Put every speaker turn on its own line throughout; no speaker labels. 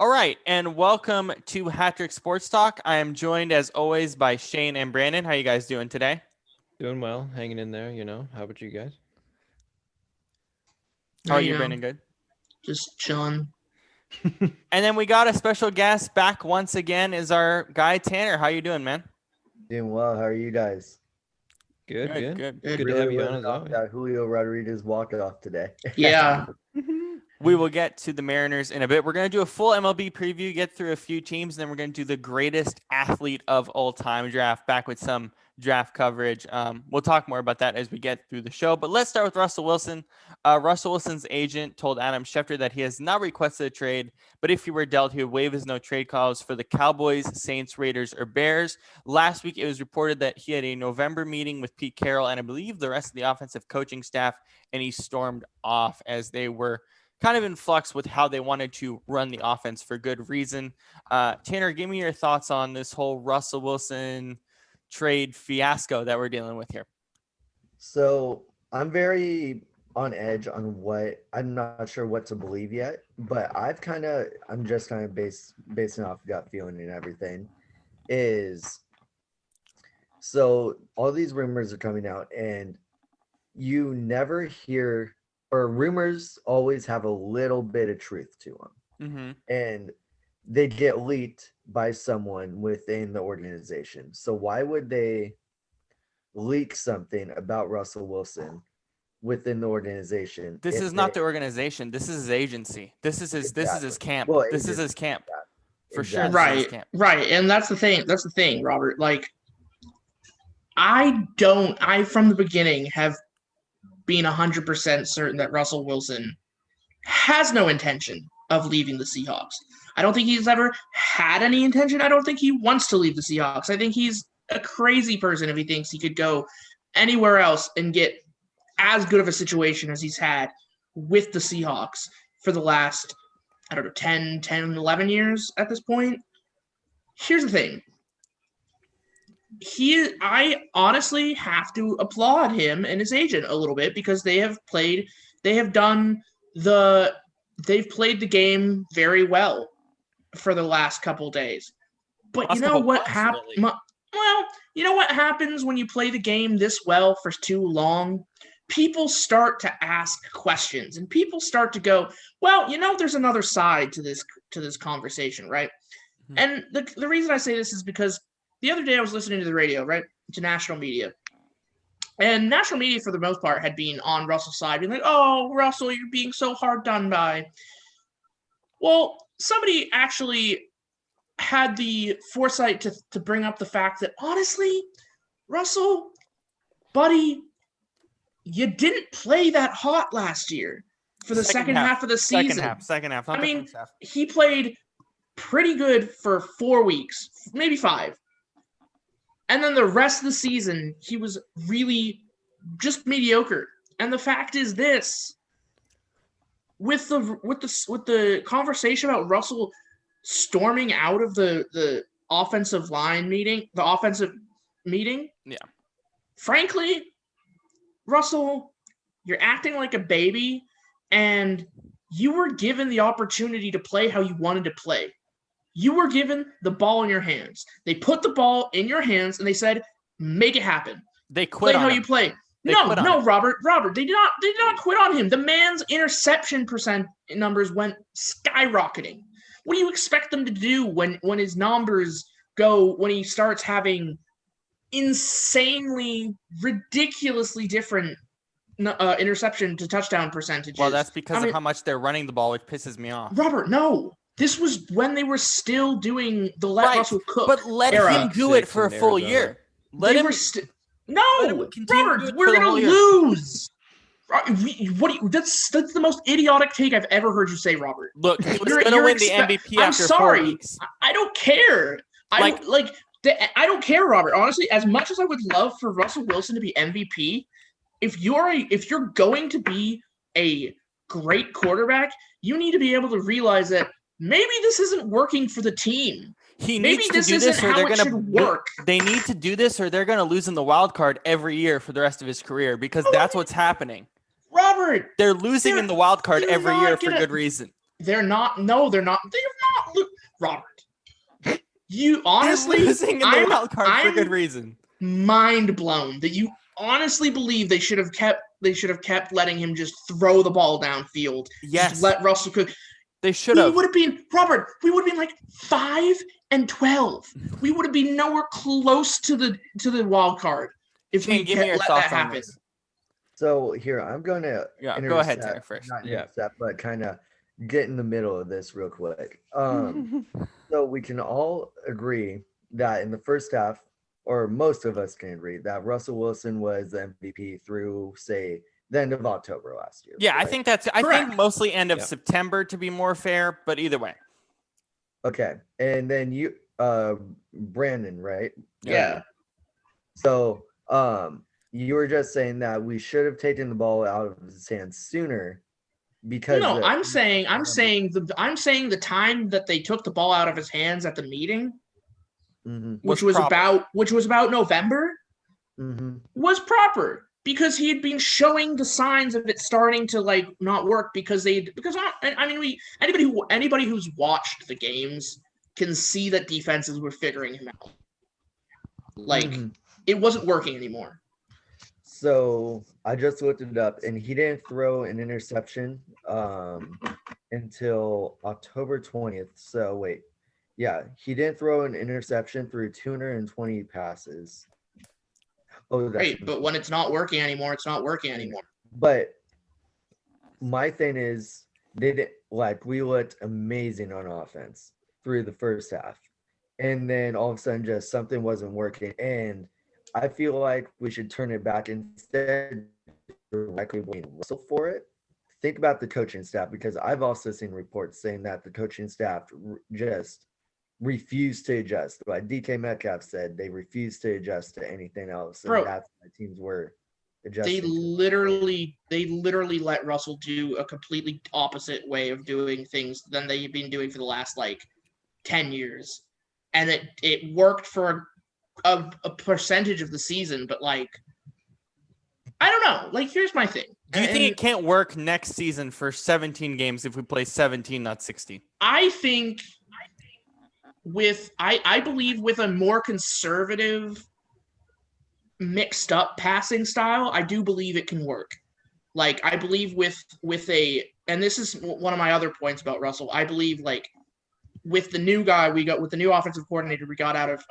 All right, and welcome to Hat-Trick Sports Talk. I am joined, as always, by Shane and Brandon. How you guys doing today?
Doing well, hanging in there, How about you guys?
How are you, Brandon? Good?
Just chilling.
And then we got a special guest back once again is our guy, Tanner. How you doing, man?
Doing well. How are you guys?
Good to
Really
have you on as always.
That Julio Rodriguez walk-off today.
Yeah.
We will get to the Mariners in a bit. We're going to do a full MLB preview, get through a few teams, and then we're going to do the greatest athlete of all time draft, back with some draft coverage. We'll talk more about that as we get through the show. But let's start with Russell Wilson. Russell Wilson's agent told Adam Schefter that he has not requested a trade, but if he were dealt, he would waive his no-trade clause for the Cowboys, Saints, Raiders, or Bears. Last week, it was reported that he had a November meeting with Pete Carroll and I believe the rest of the offensive coaching staff, and he stormed off as they were kind of in flux with how they wanted to run the offense for good reason. Tanner, give me your thoughts on this whole Russell Wilson trade fiasco that we're dealing with here.
So I'm very on edge on I'm not sure what to believe yet, but I'm just kind of basing off gut feeling and everything so all these rumors are coming out and you never hear, or rumors always have a little bit of truth to them.
Mm-hmm.
And they get leaked by someone within the organization. So why would they leak something about Russell Wilson within the organization?
This is not the organization. This is his agency. This is his camp.
Well,
this is his camp. For sure.
Exactly.
This is his camp.
Right. And that's the thing, Robert. Like, I from the beginning have been 100% certain that Russell Wilson has no intention of leaving the Seahawks. I don't think he's ever had any intention. I don't think he wants to leave the Seahawks. I think he's a crazy person if he thinks he could go anywhere else and get as good of a situation as he's had with the Seahawks for the last, 10, 11 years at this point. Here's the thing. I honestly have to applaud him and his agent a little bit because they've played the game very well for the last couple days. But you know what happened? Well, you know what happens when you play the game this well for too long? People start to ask questions and people start to go, well, there's another side to this conversation, right? Mm-hmm. And the reason I say this is because the other day I was listening to the radio, right, to national media. And national media, for the most part, had been on Russell's side, being like, oh, Russell, you're being so hard done by. Well, somebody actually had the foresight to bring up the fact that, honestly, Russell, buddy, you didn't play that hot last year for the second half of the season.
Second half.
I mean, he played pretty good for 4 weeks, maybe 5. And then the rest of the season, he was really just mediocre. And the fact is this: with the conversation about Russell storming out of the offensive meeting,
yeah.
Frankly, Russell, you're acting like a baby, and you were given the opportunity to play how you wanted to play. You were given the ball in your hands. They put the ball in your hands and they said, "Make it happen."
They quit.
Play how you play. No, Robert. They did not quit on him. The man's interception percent numbers went skyrocketing. What do you expect them to do when his numbers go, when he starts having insanely, ridiculously different interception to touchdown percentages?
Well, that's because of how much they're running the ball, which pisses me off.
Robert, no. This was when they were still doing the let Russell cook.
But let him do it for a full year.
No, Robert, we're gonna lose. That's the most idiotic take I've ever heard you say, Robert.
Look, he was gonna win the MVP after 4 weeks.
I don't care. I don't care, Robert. Honestly, as much as I would love for Russell Wilson to be MVP, if you're going to be a great quarterback, you need to be able to realize that maybe this isn't working for the team.
He needs to do this, or they're going to work. They need to do this, or they're going to lose in the wild card every year for the rest of his career, because that's what's happening.
Robert,
they're losing in the wild card every year for good reason.
They're not. No, they're not. They're not Robert, you honestly,
losing in the wild card for good reason.
Mind blown that you honestly believe they should have kept letting him just throw the ball downfield.
Yes.
Just let Russell cook.
They should have.
We would have been, Robert, we would have been like 5-12. We would have been nowhere close to the wild card if
Shane,
we
give me your
let
thoughts
that
on
happen.
this.
So here, I'm going to
go ahead, Tanner, first.
Not intercept, but kind of get in the middle of this real quick. So we can all agree that in the first half, or most of us can agree, that Russell Wilson was the MVP through, say, the end of October last year.
Yeah,
right?
I think mostly end of September to be more fair, but either way.
Okay. And then you, Brandon, right?
Yeah.
So, you were just saying that we should have taken the ball out of his hands sooner because
I'm saying the time that they took the ball out of his hands at the meeting, which was about November, was proper because he had been showing the signs of it starting to like not work anybody who's watched the games can see that defenses were figuring him out. Like it wasn't working anymore.
So I just looked it up, and he didn't throw an interception until October 20th. So wait, yeah, he didn't throw an interception through 220 passes. Oh,
right, but when it's not working anymore, it's not working anymore.
But my thing is, we looked amazing on offense through the first half, and then all of a sudden, just something wasn't working, and I feel like we should turn it back instead directly blaming Russell for it. Think about the coaching staff, because I've also seen reports saying that the coaching staff just refused to adjust. Like DK Metcalf said, they refused to adjust to anything else. And that's why teams were adjusting.
They literally let Russell do a completely opposite way of doing things than they've been doing for the last like 10 years. And it worked for a percentage of the season, but like I don't know. Like, here's my thing.
Do you think it can't work next season for 17 games if we play 17, not 16?
I think I believe with a more conservative, mixed up passing style, I do believe it can work. Like, I believe and this is one of my other points about Russell. I believe like with the new guy with the new offensive coordinator we got out of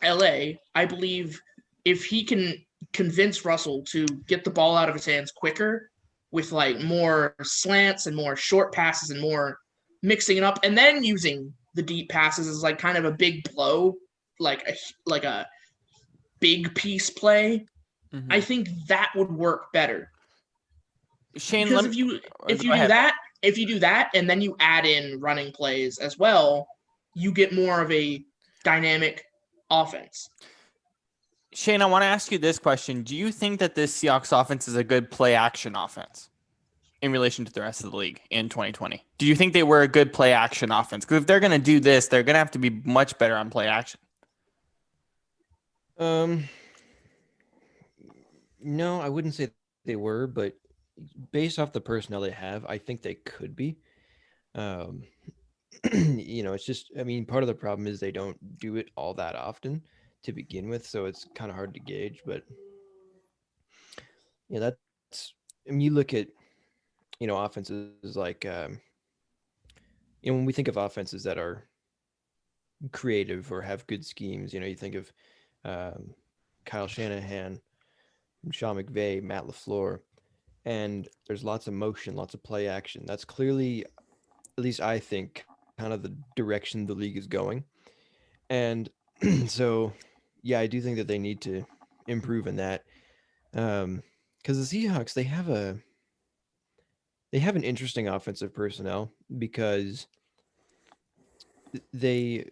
LA, I believe if he can convince Russell to get the ball out of his hands quicker with like more slants and more short passes and more mixing it up, and then using the deep passes as like kind of a big blow, like a big piece play, I think that would work better.
Shane,
because if you do that and then you add in running plays as well, you get more of a dynamic offense.
Shane, I want to ask you this question. Do you think that this Seahawks offense is a good play action offense in relation to the rest of the league in 2020? Do you think they were a good play action offense? Because if they're going to do this, they're going to have to be much better on play action.
No, I wouldn't say they were, but based off the personnel they have, I think they could be. It's just, part of the problem is they don't do it all that often to begin with, so it's kind of hard to gauge. But yeah, you look at, offenses like, when we think of offenses that are creative or have good schemes, you think of Kyle Shanahan, Sean McVay, Matt LaFleur, and there's lots of motion, lots of play action. That's clearly, at least I think, kind of the direction the league is going. And so, yeah, I do think that they need to improve in that. Because the Seahawks, they have an interesting offensive personnel because they,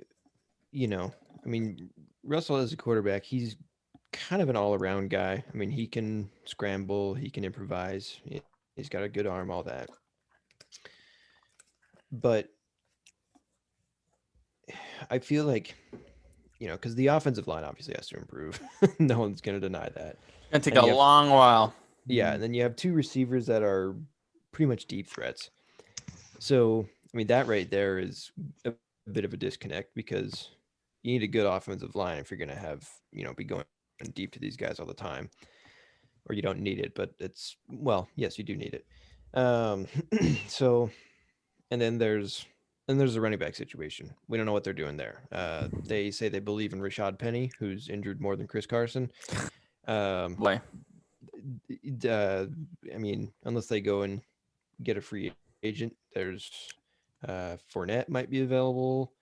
Russell as a quarterback, he's kind of an all-around guy. He can scramble, he can improvise, he's got a good arm, all that. But I feel like, because the offensive line obviously has to improve. No one's going to deny that.
It's going to take a long while.
Yeah, and then you have two receivers that are pretty much deep threats. So I mean, that right there is a bit of a disconnect because you need a good offensive line if you're going to have, be going deep to these guys all the time, or you don't need it, but yes, you do need it. So, and then there's the running back situation. We don't know what they're doing there. They say they believe in Rashad Penny, who's injured more than Chris Carson.
Boy.
I mean, unless they go and get a free agent, there's Fournette might be available.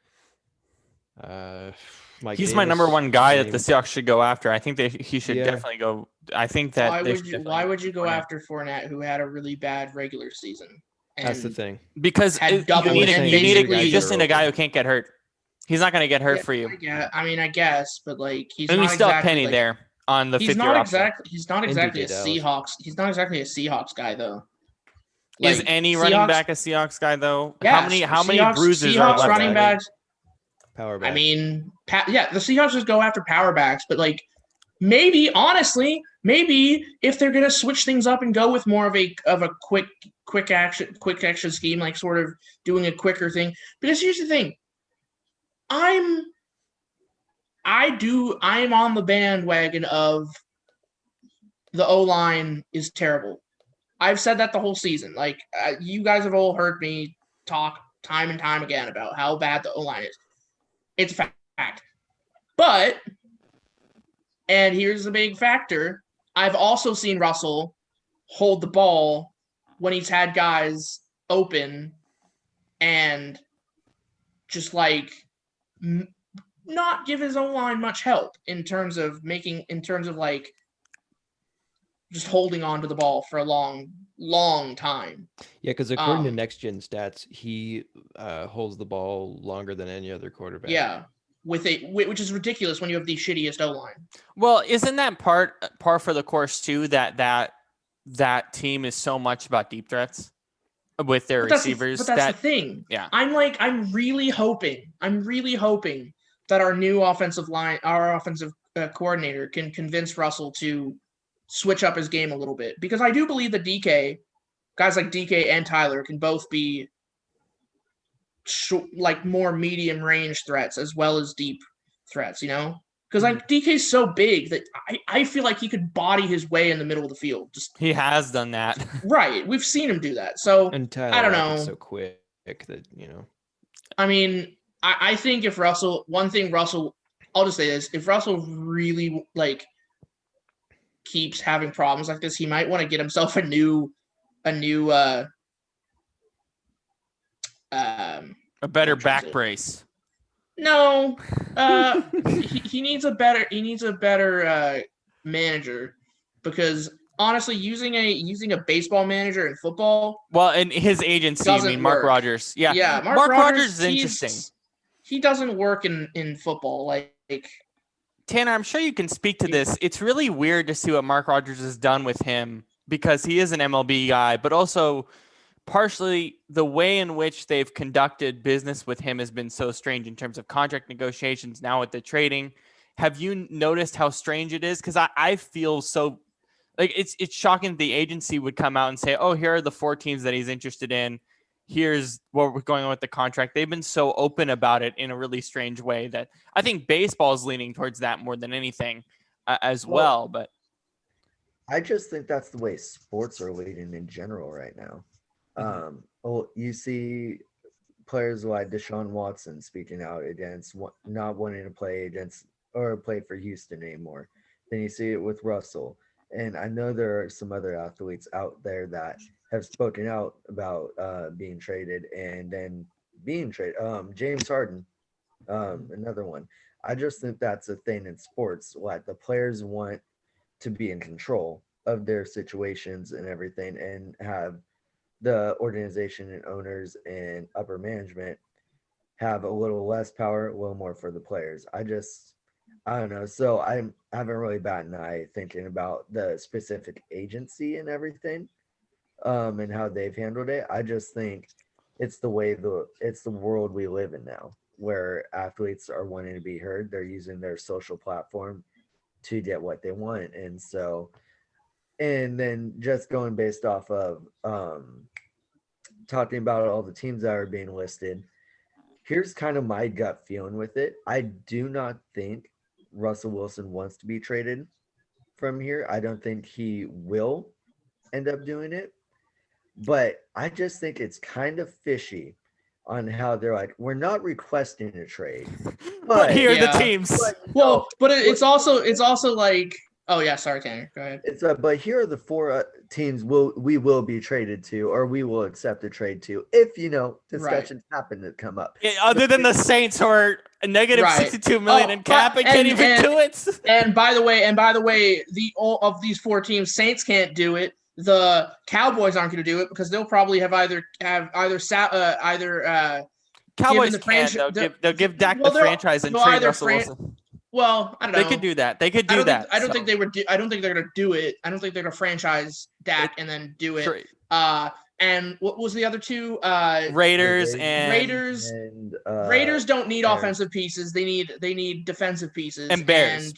He's my number one guy that the Seahawks should go after. I think he should definitely go. I think that
why would you go after Fournette, who had a really bad regular season?
That's the thing.
Because you just need a guy who can't get hurt. He's not going to get hurt for you.
I guess, but like he's
and
not
we still have
exactly
Penny there on the fifth year option.
He's not exactly a Seahawks. He's not exactly a Seahawks guy though.
Like, is any running back a Seahawks guy though?
Yes,
how many bruises
Seahawks
are
running backs?
Power back.
I mean, the Seahawks just go after power backs, but like maybe if they're gonna switch things up and go with more of a quick action scheme, like sort of doing a quicker thing. Because here's the thing, I'm on the bandwagon of the O-line is terrible. I've said that the whole season. Like you guys have all heard me talk time and time again about how bad the O-line is. It's a fact. But, and here's the big factor, I've also seen Russell hold the ball when he's had guys open and just like not give his own line much help in terms of like just holding on to the ball for a long time.
Yeah, because according to Next Gen Stats, he holds the ball longer than any other quarterback.
Yeah, which is ridiculous when you have the shittiest O-line.
Well, isn't that par for the course too? That team is so much about deep threats with their receivers.
But that's the thing.
Yeah,
I'm really hoping that our new offensive coordinator can convince Russell to switch up his game a little bit, because I do believe that guys like DK and Tyler can both be like more medium range threats as well as deep threats, because like DK's so big that I feel like he could body his way in the middle of the field.
He has done that.
Right. We've seen him do that. So
and Tyler,
I don't know.
So quick that,
I mean, I think if Russell, I'll just say this, if Russell really like keeps having problems like this, he might want to get himself a new
better back brace.
No, he needs a better manager, because honestly, using a baseball manager in football.
Well, and his agency, Mark Rogers. Yeah, Mark Rogers is interesting.
He doesn't work in football. Like
Tanner, I'm sure you can speak to this. It's really weird to see what Mark Rogers has done with him, because he is an MLB guy, but also partially the way in which they've conducted business with him has been so strange in terms of contract negotiations now with the trading. Have you noticed how strange it is? Because I feel so like it's shocking that the agency would come out and say, oh, here are the 4 teams that he's interested in. Here's what we're going on with the contract. They've been so open about it in a really strange way that I think baseball is leaning towards that more than anything as well. But
I just think that's the way sports are leading in general right now. You see players like Deshaun Watson speaking out against not wanting to play against or play for Houston anymore. Then you see it with Russell. And I know there are some other athletes out there that have spoken out about being traded and then being traded. James Harden, another one. I just think that's a thing in sports. Like the players want to be in control of their situations and everything, and have the organization and owners and upper management have a little less power, a little more for the players. I don't know. So I haven't really batted an eye thinking about the specific agency and everything, and how they've handled it. I just think it's the world we live in now, where athletes are wanting to be heard. They're using their social platform to get what they want. And then just going based off of talking about all the teams that are being listed, here's kind of my gut feeling with it. I do not think Russell Wilson wants to be traded from here. I don't think he will end up doing it. But I just think it's kind of fishy on how they're like, we're not requesting a trade.
But here are the teams.
But it's also like, oh yeah, sorry, Tanner, go ahead.
But here are the 4 teams we will be traded to, or we will accept a trade to, if discussions happen to come up.
Yeah, other than the Saints, who are a negative $62 million in cap and can't even do it.
And by the way, of these 4 teams, Saints can't do it. The Cowboys aren't going to do it because they'll probably have either
Cowboys
can.
They'll give Dak the franchise and trade Russell Wilson.
Well, I don't know.
They could do that.
I don't think they would. I don't think they're going to do it. I don't think they're going to franchise Dak and then do it.
Trade.
And what was the other 2?
Raiders.
Raiders don't need offensive pieces. They need defensive pieces.
And
Bears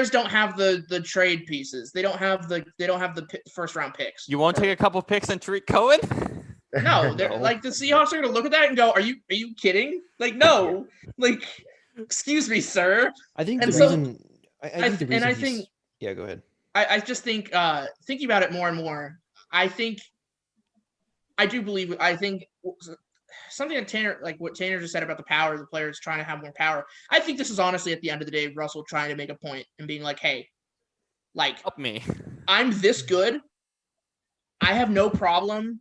don't have the trade pieces. They don't have the first round picks.
You won't take a couple picks on Tariq Cohen?
No, they're like the Seahawks are going to look at that and go, "Are you kidding? Like no, like excuse me, sir."
I think
and
the
so,
reason. I think. Yeah, go ahead.
I just think thinking about it more and more. I think something that Tanner, like what Tanner just said about the power of the players trying to have more power. I think this is honestly at the end of the day, Russell trying to make a point and being like, hey, like
help me.
I'm this good. I have no problem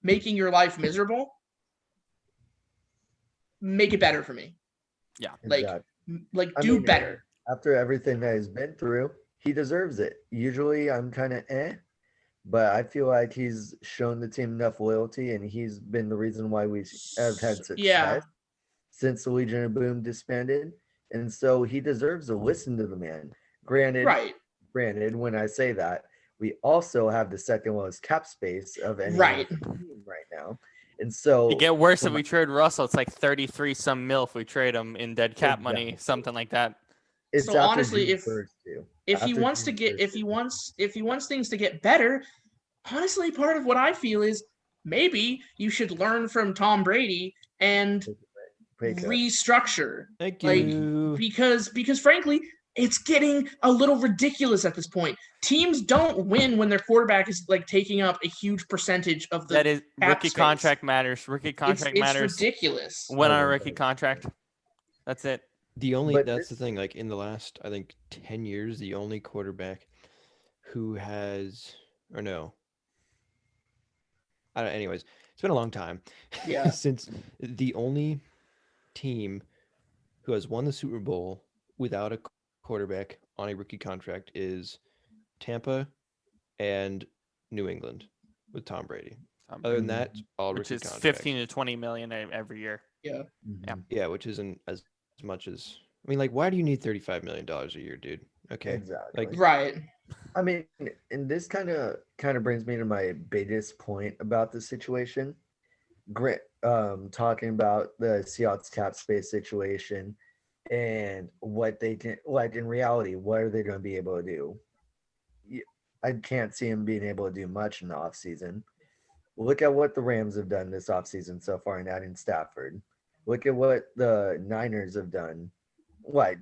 making your life miserable. Make it better for me.
Yeah.
Like do better.
After everything that he's been through, he deserves it. Usually I'm kind of but I feel like he's shown the team enough loyalty, and he's been the reason why we have had success since the Legion of Boom disbanded. And so he deserves to listen to the man. Granted, when I say that, we also have the second lowest cap space of any team right now. And so
it get worse if we trade Russell. It's like 33 some mil if we trade him in dead cap money, something like that.
So honestly, if he wants things to get better, honestly, part of what I feel is maybe you should learn from Tom Brady and restructure.
Thank you.
Because frankly, it's getting a little ridiculous at this point. Teams don't win when their quarterback is like taking up a huge percentage of the.
That is rookie
space.
Contract matters. Rookie contract matters.
It's ridiculous.
When on a rookie contract, that's it.
That's the thing. Like in the last, I think 10 years, the only quarterback who has, anyways, it's been a long time.
Yeah.
Since the only team who has won the Super Bowl without a quarterback on a rookie contract is Tampa and New England with Tom Brady. Other than that, all
which
rookie
is
contracts.
15 to 20 million every year.
Yeah.
Yeah, which isn't as much as why do you need $35 million a year, dude? Okay.
Exactly.
Right.
I mean, and this kind of brings me to my biggest point about the situation. Talking about the Seahawks cap space situation and what they can, like in reality, what are they going to be able to do? I can't see them being able to do much in the offseason. Look at what the Rams have done this offseason so far in adding Stafford. Look at what the Niners have done.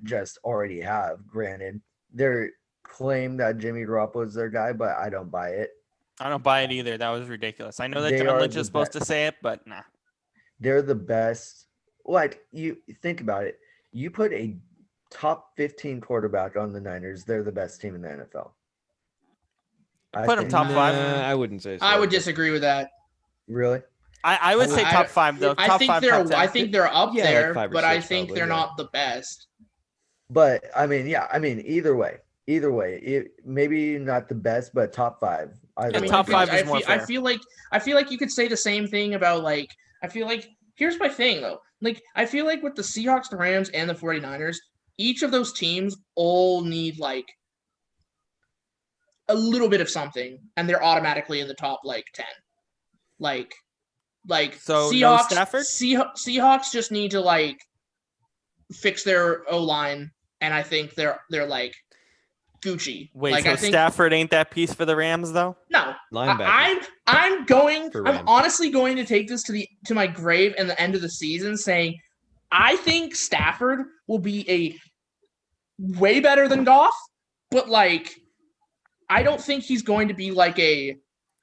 Just already have. Granted, their claim that Jimmy Garoppolo is their guy, but I don't buy it.
I don't buy it either. That was ridiculous. I know that John Lynch is supposed to say it, but nah.
They're the best. You think about it. You put a top 15 quarterback on the Niners, they're the best team in the NFL.
Put them top 5.
I wouldn't say so.
I would disagree with that.
Really?
I would say top 5 though.
I think they're up there,
like
but
6,
I think
probably,
they're not the best.
But either way, maybe not the best, but top 5.
Top 5 is more fair.
I feel like you could say the same thing about here's my thing though. I feel like with the Seahawks, the Rams, and the 49ers, each of those teams all need a little bit of something, and they're automatically in the top 10. So Seahawks,
no Stafford?
Seahawks just need to fix their O-line, and I think they're Gucci.
Wait,
like,
so
I think,
Stafford ain't that piece for the Rams though?
No,
Linebackers.
I'm honestly going to take this to my grave and the end of the season, saying I think Stafford will be a way better than Goff, but like I don't think he's going to be like a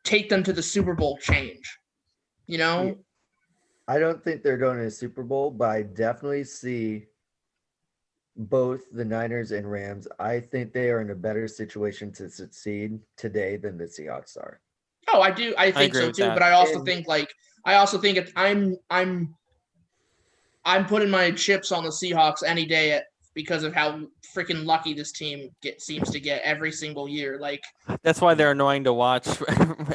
take them to the Super Bowl change. You know?
I don't think they're going to the Super Bowl, but I definitely see both the Niners and Rams. I think they are in a better situation to succeed today than the Seahawks are.
Oh, I do. I think so too. But I also think I'm putting my chips on the Seahawks any day because of how freaking lucky this team seems to get every single year. Like,
that's why they're annoying to watch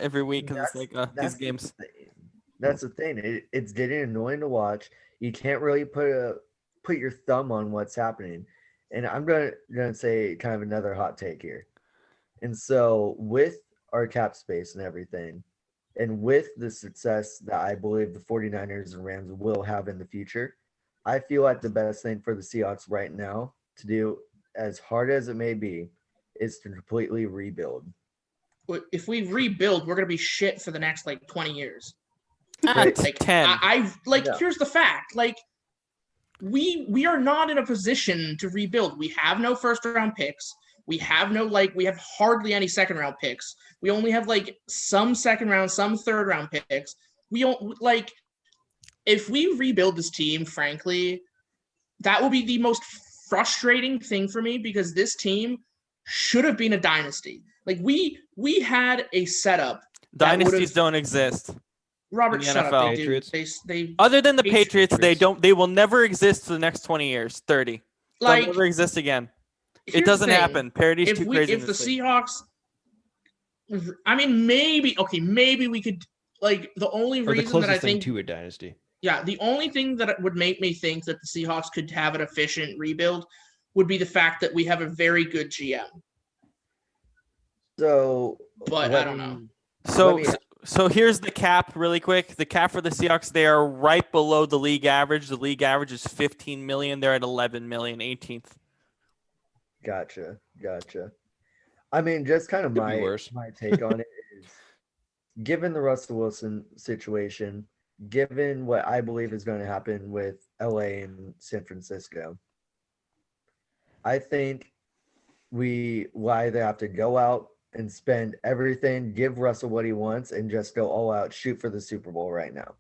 every week because it's like these games.
That's the thing. It's getting annoying to watch. You can't really put your thumb on what's happening. And I'm gonna say kind of another hot take here. And so with our cap space and everything, and with the success that I believe the 49ers and Rams will have in the future, I feel like the best thing for the Seahawks right now to do, as hard as it may be, is to completely rebuild.
If we rebuild, we're gonna be shit for the next 20 years.
Like
10. Here's the fact. Like, we are not in a position to rebuild. We have no first round picks. We have we have hardly any second round picks. We only have some second round, some third round picks. We don't if we rebuild this team, frankly, that will be the most frustrating thing for me because this team should have been a dynasty. Like we had a setup.
Dynasties don't exist.
Robert, shut
NFL.
up. They do. They
other than the Patriots, they will never exist for the next 20 years, 30. They'll never exist again. It doesn't happen. Parity's too crazy.
If the Seahawks, I mean, maybe we could the only reason that I think
to a dynasty.
Yeah, the only thing that would make me think that the Seahawks could have an efficient rebuild would be the fact that we have a very good GM.
So,
but I don't know.
So here's the cap really quick. The cap for the Seahawks, they are right below the league average. The league average is 15 million. They're at 11 million, 18th.
Gotcha. I mean, just kind of my take on it is, given the Russell Wilson situation, given what I believe is going to happen with LA and San Francisco, I think we either have to go out and spend everything, give Russell what he wants, and just go all out, shoot for the Super Bowl right now.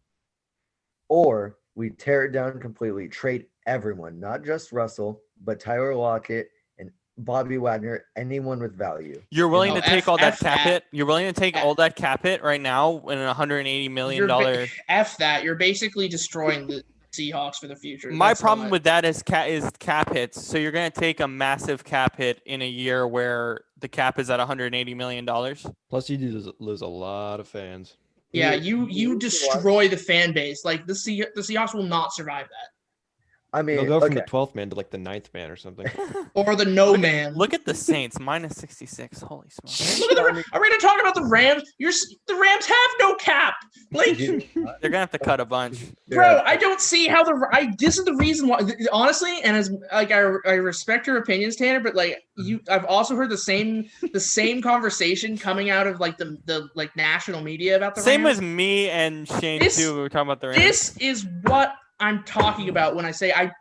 Or we tear it down completely, trade everyone, not just Russell, but Tyler Lockett and Bobby Wagner, anyone with value.
You're willing to take all that cap hit? You're willing to take all that cap hit right now in a $180 million?
F that. You're basically destroying the Seahawks for the future.
My problem with that is cap hits. So you're going to take a massive cap hit in a year where the cap is at $180 million.
Plus, you lose a lot of fans.
Yeah, you destroy the fan base. The Seahawks will not survive that.
I mean, they'll go from the 12th man to the 9th man or something.
Or the man.
Look at the Saints, minus 66. Holy smokes.
Look at are we going to talk about the Rams? The Rams have no cap.
They're going to have to cut a bunch.
Bro, I don't see how this is the reason why, honestly, and as I respect your opinions, Tanner, but I've also heard the same conversation coming out of the national media about the Rams.
Same as me and Shane too. We were talking about the Rams.
This is what I'm talking about when I say I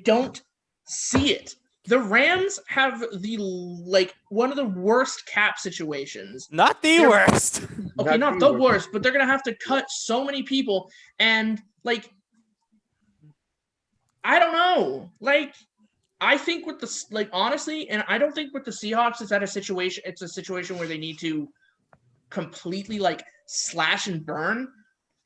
don't see it. The Rams have the one of the worst cap situations.
Not the worst.
Okay, not the worst, but they're gonna have to cut so many people, and I don't know. I think with the honestly, and I don't think with the Seahawks it's a situation where they need to completely slash and burn.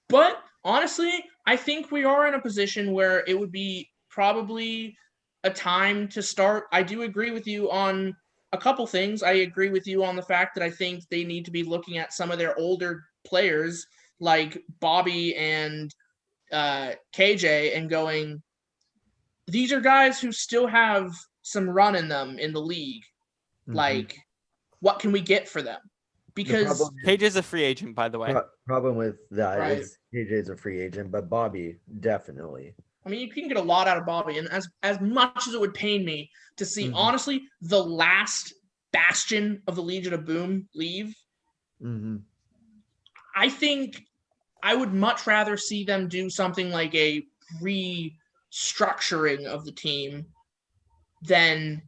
But honestly, I think we are in a position where it would be probably a time to start. I do agree with you on a couple things. I agree with you on the fact that I think they need to be looking at some of their older players like Bobby and KJ and going, these are guys who still have some run in them in the league. Mm-hmm. What can we get for them? Because
KJ's a free agent, by the way.
Problem with that is KJ's a free agent, but Bobby definitely.
I mean, you can get a lot out of Bobby, and as much as it would pain me to see, honestly, the last bastion of the Legion of Boom leave.
Mm-hmm.
I think I would much rather see them do something like a restructuring of the team than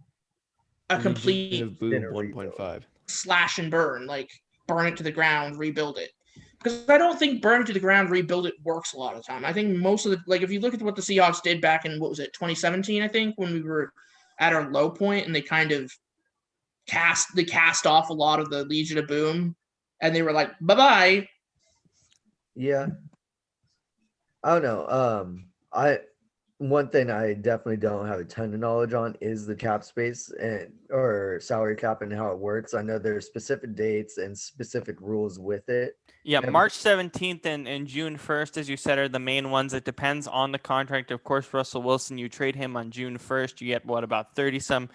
a
Legion
complete
of Boom 1.5.
slash and burn, like burn it to the ground, rebuild it. Because I don't think burn it to the ground, rebuild it works a lot of the time. I think most of the, like, if you look at what the Seahawks did back in, 2017, I think, when we were at our low point and they kind of cast off a lot of the Legion of Boom and they were like, bye-bye.
Yeah. I don't know. One thing I definitely don't have a ton of knowledge on is the cap space or salary cap and how it works. I know there's specific dates and specific rules with it.
Yeah, March 17th and June 1st, as you said, are the main ones. It depends on the contract. Of course, Russell Wilson, you trade him on June 1st. You get, about 30-some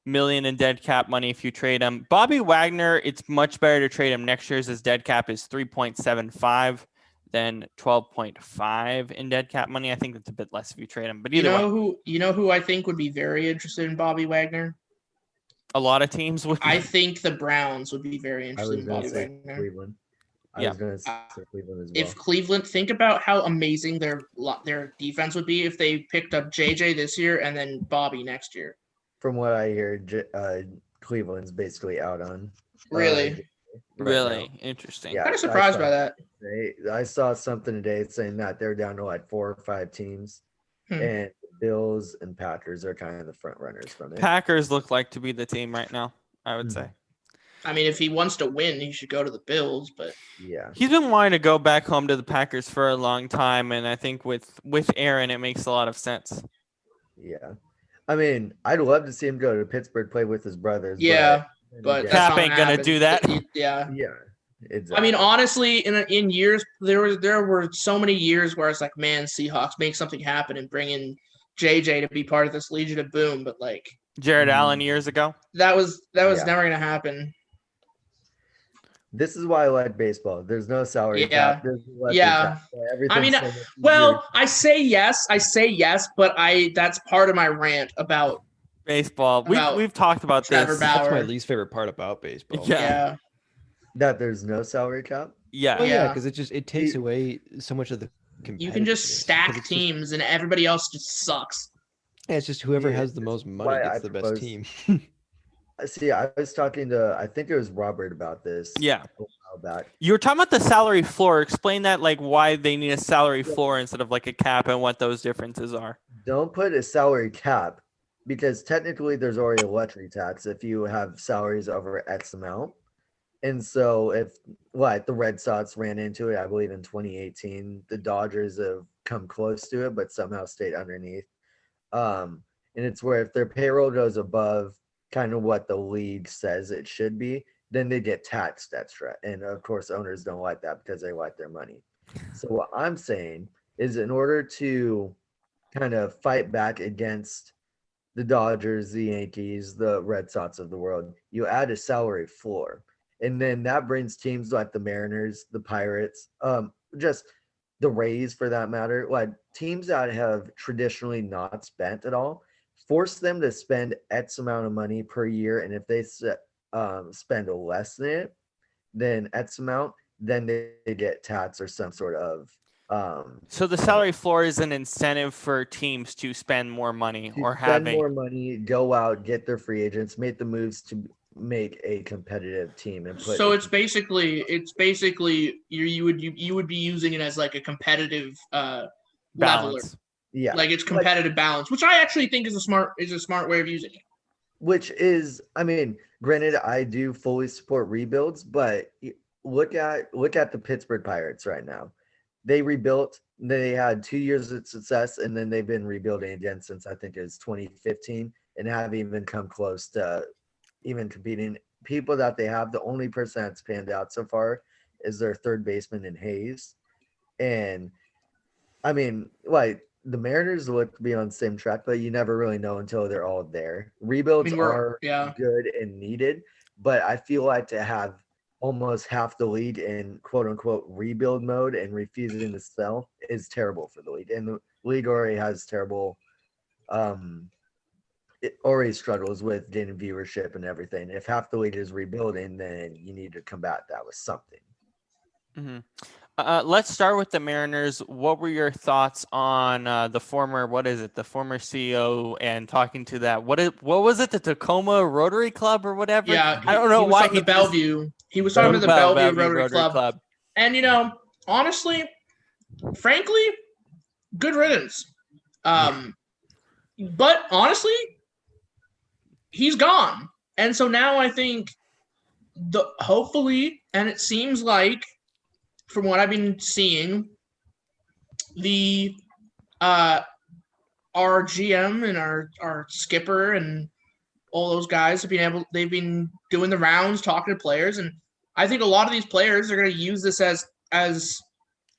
million in dead cap money if you trade him. Bobby Wagner, it's much better to trade him next year's, as dead cap is 3.75 than 12.5 in dead cap money. I think that's a bit less if you trade him. But either way.
You know who I think would be very interested in Bobby Wagner?
A lot of teams would.
I think the Browns would be very interested in Bobby Wagner.
Cleveland. I was going to say Cleveland as well.
If Cleveland, think about how amazing their defense would be if they picked up JJ this year and then Bobby next year.
From what I hear, Cleveland's basically out on.
Really?
Really interesting.
Yeah, kind of surprised by that.
I saw something today saying that they're down to like 4 or 5 teams, and Bills and Packers are kind of the front runners from it.
Packers look like to be the team right now, I would say.
I mean, if he wants to win, he should go to the Bills, but
yeah,
he's been wanting to go back home to the Packers for a long time, and I think with Aaron, it makes a lot of sense.
Yeah, I mean, I'd love to see him go to Pittsburgh, play with his brothers.
Yeah, but
Cap ain't gonna do that.
Yeah.
Exactly.
I mean, honestly, in years there were so many years where it's like, man, Seahawks, make something happen and bring in JJ to be part of this Legion of Boom, but like
Jared Allen years ago,
that was never gonna happen.
This is why I like baseball. There's no salary cap.
Cap. I mean, well, I say yes, but that's part of my rant about
baseball. We've talked about
Trevor
this.
Bauer.
That's my least favorite part about baseball.
Yeah.
That there's no salary cap.
Yeah.
Well, yeah, because it takes away so much of the.
You can just stack teams, and everybody else just sucks.
Yeah, it's just whoever has the most money gets the best team.
See, I was talking to, I think it was Robert about this.
Yeah.
A while back.
You were talking about the salary floor. Explain that, like why they need a salary floor instead of like a cap and what those differences are.
Don't put a salary cap because technically there's already a luxury tax if you have salaries over X amount. And so if the Red Sox ran into it, I believe in 2018, the Dodgers have come close to it, but somehow stayed underneath. And it's where if their payroll goes above kind of what the league says it should be, then they get taxed extra. And of course, owners don't like that because they like their money. So what I'm saying is in order to kind of fight back against the Dodgers, the Yankees, the Red Sox of the world, you add a salary floor. And then that brings teams like the Mariners, the Pirates, just the Rays for that matter, like teams that have traditionally not spent at all, force them to spend X amount of money per year. And if they spend less than it, then X amount, then they get taxed or some sort of.
So the salary floor is an incentive for teams to spend more money or having
more money, go out, get their free agents, make the moves to make a competitive team and put.
So it's basically you would be using it as like a competitive leveler.
Yeah,
like it's competitive balance, which I actually think is a smart way of using it.
Which is, I mean, granted, I do fully support rebuilds, but look at the Pittsburgh Pirates right now. They rebuilt. They had 2 years of success, and then they've been rebuilding again since I think it was 2015, and haven't even come close to even competing. People that they have, the only person that's panned out so far is their third baseman in Hayes. And I mean, like the Mariners look to be on the same track, but you never really know until they're all there. Rebuilds are good and needed, but I feel like to have almost half the league in quote unquote rebuild mode and refusing to sell is terrible for the league. And the league already has terrible it already struggles with getting viewership and everything. If half the league is rebuilding, then you need to combat that with something.
Mm-hmm. Let's start with the Mariners. What were your thoughts on the former CEO and talking to that? What was it, the Tacoma Rotary Club or whatever?
Yeah,
I don't know why
he Bellevue. He was talking to the Bellevue Rotary Club. And honestly, frankly, good riddance. But honestly, he's gone. And so now I think hopefully, and it seems like from what I've been seeing, the our GM and our skipper and all those guys they've been doing the rounds, talking to players, and I think a lot of these players are going to use this as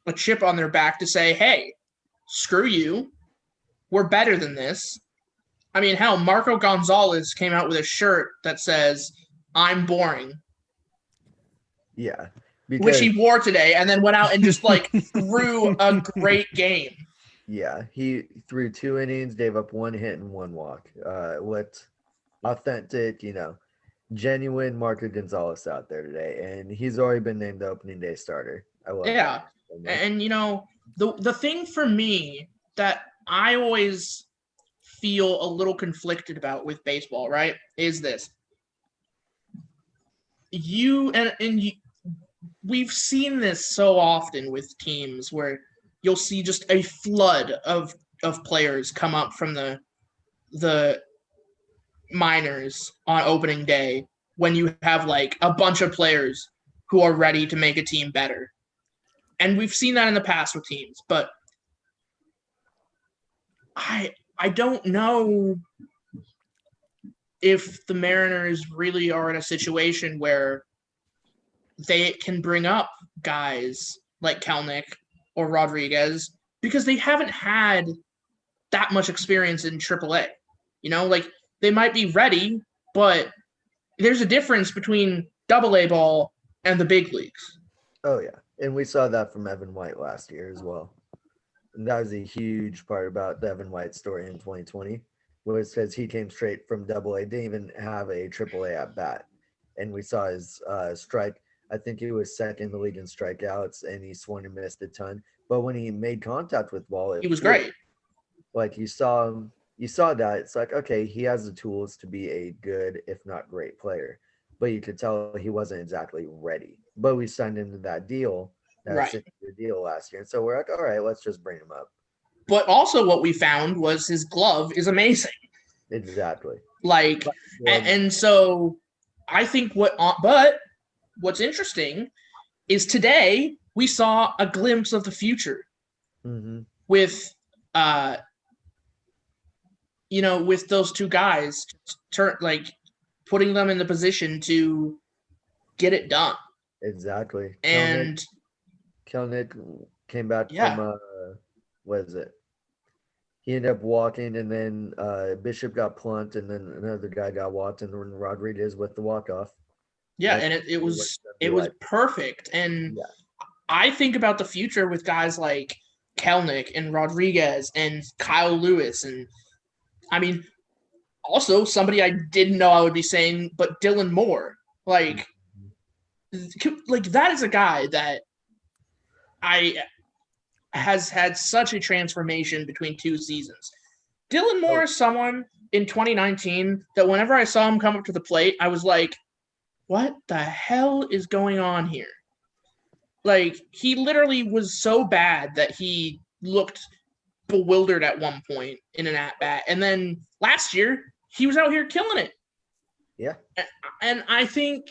a chip on their back to say, hey, screw you, we're better than this. I mean, hell, Marco Gonzalez came out with a shirt that says, I'm boring.
Yeah.
Which he wore today and then went out and just threw a great game.
Yeah, he threw 2 innings, gave up 1 hit and 1 walk. What authentic, genuine Marco Gonzalez out there today, and he's already been named the opening day starter. I love that so much.
And the thing for me that I always feel a little conflicted about with baseball, right, is this. We've seen this so often with teams where you'll see just a flood of players come up from the minors on opening day when you have a bunch of players who are ready to make a team better. And we've seen that in the past with teams, but I don't know if the Mariners really are in a situation where they can bring up guys like Kelenic or Rodriguez because they haven't had that much experience in AAA. They might be ready, but there's a difference between AA ball and the big leagues.
Oh, yeah. And we saw that from Evan White last year as well. And that was a huge part about the Evan White story in 2020, was because he came straight from AA, didn't even have a AAA at bat. And we saw his strike. I think he was second in the league in strikeouts, and he swung and missed a ton. But when he made contact with the ball,
he was great.
You saw him. You saw that. It's okay, he has the tools to be a good, if not great player. But you could tell he wasn't exactly ready. But we signed into that deal, that deal last year. And so we're all right, let's just bring him up.
But also what we found was his glove is amazing.
Exactly.
And so I think what's interesting is today we saw a glimpse of the future with with those two guys putting them in the position to get it done.
Exactly.
And
Kelenic came back from what is it? He ended up walking, and then Bishop got plunked, and then another guy got walked, and then Rodriguez with the walk-off.
Yeah, and it was perfect. And I think about the future with guys like Kelenic and Rodriguez and Kyle Lewis, and I mean, also somebody I didn't know I would be saying, but Dylan Moore. That is a guy that has had such a transformation between 2 seasons. Dylan Moore is someone in 2019 that whenever I saw him come up to the plate, I was like, what the hell is going on here? He literally was so bad that he looked bewildered at one point in an at-bat. And then last year, he was out here killing it.
Yeah.
And I think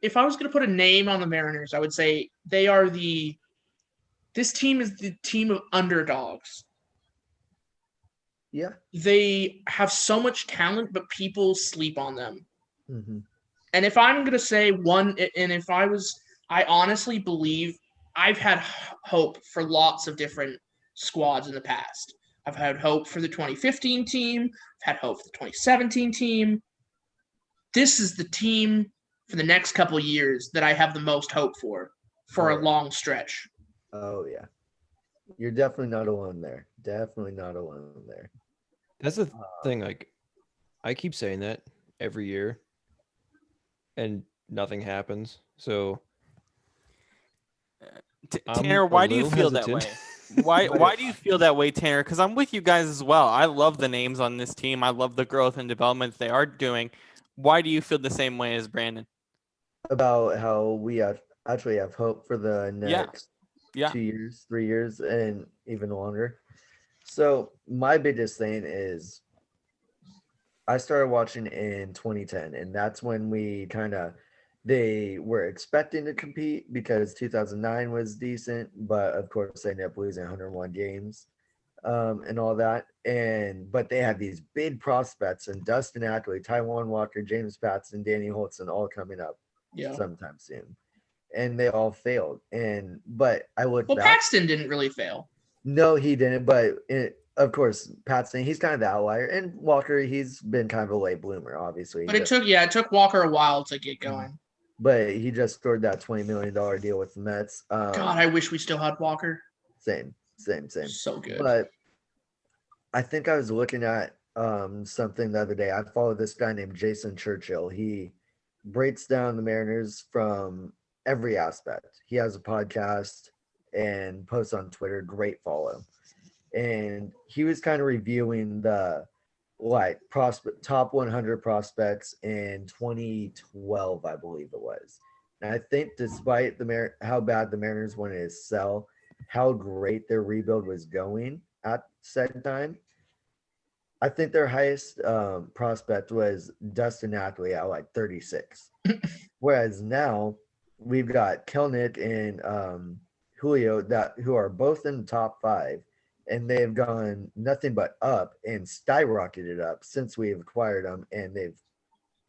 if I was going to put a name on the Mariners, I would say they are this team is the team of underdogs.
Yeah.
They have so much talent, but people sleep on them.
Mm-hmm.
And if I'm going to say one, and I honestly believe I've had hope for lots of different squads in the past. I've had hope for the 2015 team. I've had hope for the 2017 team. This is the team for the next couple of years that I have the most hope for a long stretch.
Oh, yeah. You're definitely not alone there. Definitely not alone there.
That's the thing. I keep saying that every year, and nothing happens. So
Tanner, why do you feel that way? Why do you feel that way, Tanner? Because I'm with you guys as well. I love the names on this team. I love the growth and development they are doing. Why do you feel the same way as Brandon?
About how we actually have hope for the next 2 years, 3 years, and even longer. So my biggest thing is I started watching in 2010, and that's when they were expecting to compete because 2009 was decent, but of course they ended up losing 101 games and all that. But they had these big prospects and Dustin Ackley, Taiwan Walker, James Paxton, Danny Holtzen all coming up sometime soon. And they all failed. But I look back.
Paxton didn't really fail.
No, he didn't. But of course, Paxton, he's kind of the outlier. And Walker, he's been kind of a late bloomer, obviously.
But it took Walker a while to get going.
But he just scored that $20 million deal with the Mets.
God, I wish we still had Walker.
Same.
So good.
But I think I was looking at something the other day. I follow this guy named Jason Churchill. He breaks down the Mariners from every aspect. He has a podcast and posts on Twitter. Great follow. And he was kind of reviewing the top 100 prospects in 2012, I believe it was. And I think despite how bad the Mariners wanted to sell, how great their rebuild was going at said time, I think their highest prospect was Dustin Ackley at 36. Whereas now we've got Kelnick and Julio who are both in the top 5. And they've gone nothing but up and skyrocketed up since we've acquired them and they've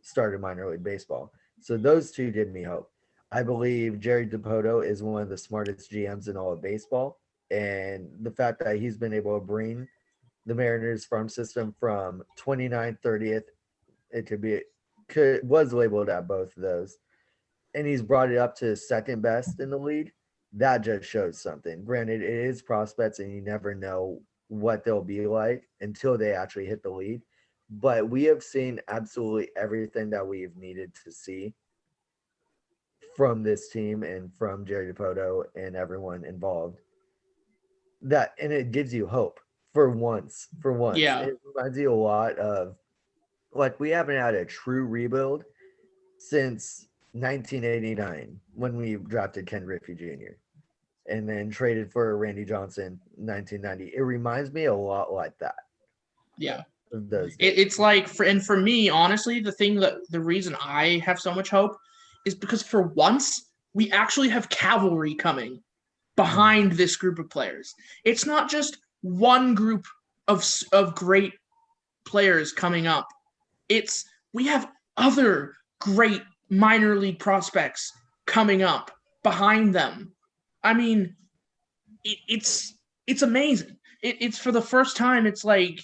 started minor league baseball. So those two give me hope. I believe Jerry Dipoto is one of the smartest GMs in all of baseball. And the fact that he's been able to bring the Mariners farm system from 29th, 30th, was labeled at both of those. And he's brought it up to second best in the league. That just shows something. Granted, it is prospects and you never know what they'll be like until they actually hit the league. But we have seen absolutely everything that we've needed to see from this team and from Jerry Dipoto and everyone involved. And it gives you hope for once.
Yeah.
It reminds you a lot of we haven't had a true rebuild since 1989 when we drafted Ken Griffey Jr. and then traded for Randy Johnson in 1990. It reminds me a lot like that.
Yeah. It's for me, honestly, the reason I have so much hope is because for once we actually have cavalry coming behind this group of players. It's not just one group of great players coming up. We have other great minor league prospects coming up behind them. I mean, it's amazing. It's for the first time. It's like,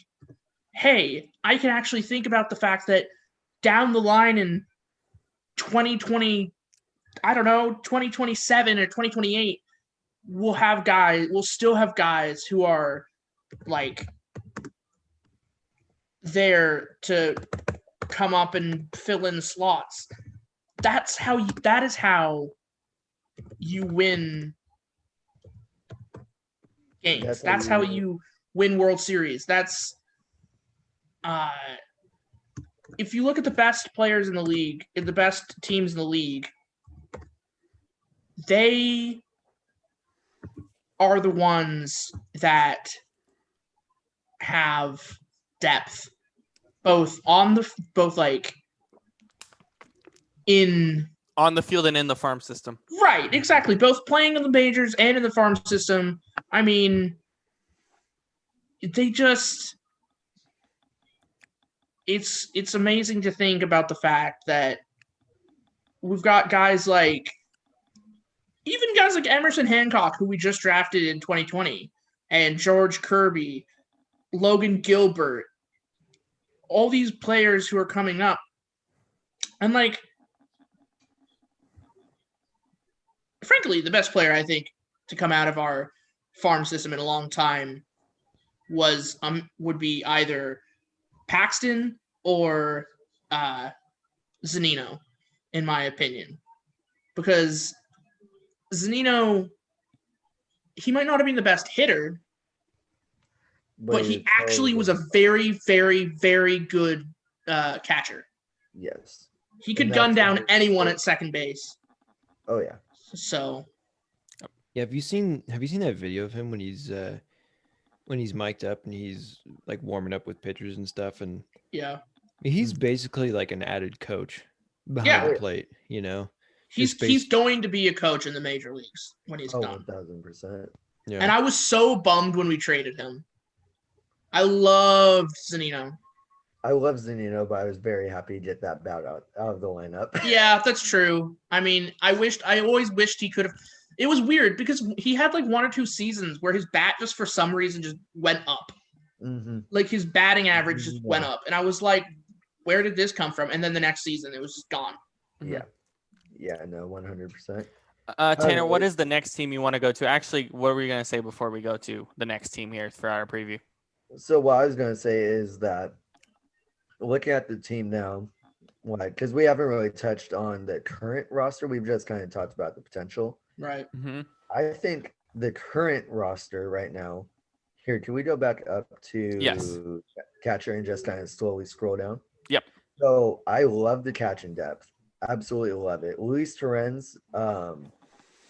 hey, I can actually think about the fact that down the line in 2020, I don't know, 2027 or 2028, we'll still have guys who are there to come up and fill in slots. That is how you win games. That's how you win World Series. That's if you look at the best players in the league, the best teams in the league, they are the ones that have depth, both on the
field and in the farm system.
Right, exactly. Both playing in the majors and in the farm system. I mean, it's amazing to think about the fact that we've got guys like Emerson Hancock, who we just drafted in 2020, and George Kirby, Logan Gilbert, all these players who are coming up. And frankly, the best player I think to come out of our farm system in a long time would be either Paxton or Zunino, in my opinion. Because Zunino, he might not have been the best hitter, but he actually was a very, very, very good catcher.
Yes.
He could gun down anyone at second base.
Oh yeah.
So.
Yeah, have you seen that video of him when he's mic'd up and he's like warming up with pitchers and stuff? And
yeah,
he's basically like an added coach behind the plate, you know.
He's going to be a coach in the major leagues when he's done.
1,000%.
Yeah.
And I was so bummed when we traded him. I loved Zunino.
I love Zunino, but I was very happy to get that bout out of the lineup.
Yeah, that's true. I mean, I always wished he could have. It was weird because he had like 1 or 2 seasons where his bat just for some reason just went up.
Mm-hmm.
Like his batting average just went up. And I was like, where did this come from? And then the next season it was just gone.
Yeah. Yeah, no, 100%.
Tanner, what is the next team you want to go to? Actually, what were you going to say before we go to the next team here for our preview?
So what I was going to say is that looking at the team now, because we haven't really touched on the current roster. We've just kind of talked about the potential.
Right.
Mm-hmm.
I think the current roster right now, here, can we go back up to catcher and just kind of slowly scroll down?
Yep.
So I love the catching depth. Absolutely love it. Luis Torrens,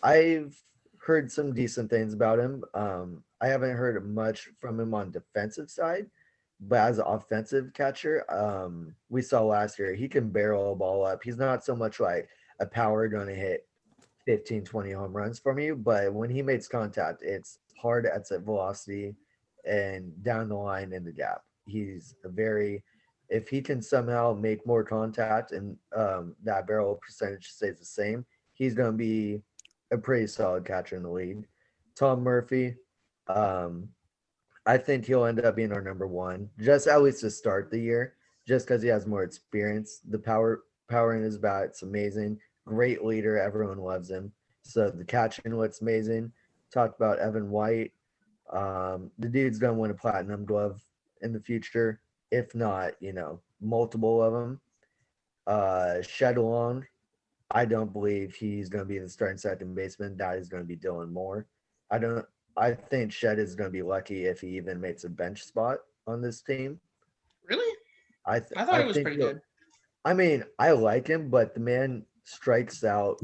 I've heard some decent things about him. I haven't heard much from him on defensive side, but as an offensive catcher, we saw last year, he can barrel a ball up. He's not so much like a power going to hit 15, 20 home runs from you, but when he makes contact, it's hard at the velocity and down the line in the gap. He's if he can somehow make more contact and that barrel percentage stays the same, he's going to be a pretty solid catcher in the league. Tom Murphy, I think he'll end up being our number 1, just at least to start the year, just because he has more experience. The power in his bat, it's amazing. Great leader. Everyone loves him. So the catching looks amazing. Talked about Evan White. The dude's going to win a platinum glove in the future. If not, multiple of them. Shed Long, I don't believe he's going to be the starting second baseman. That is going to be Dylan Moore. I think Shed is going to be lucky if he even makes a bench spot on this team.
Really?
I
thought he was pretty good.
I mean, I like him, but the man strikes out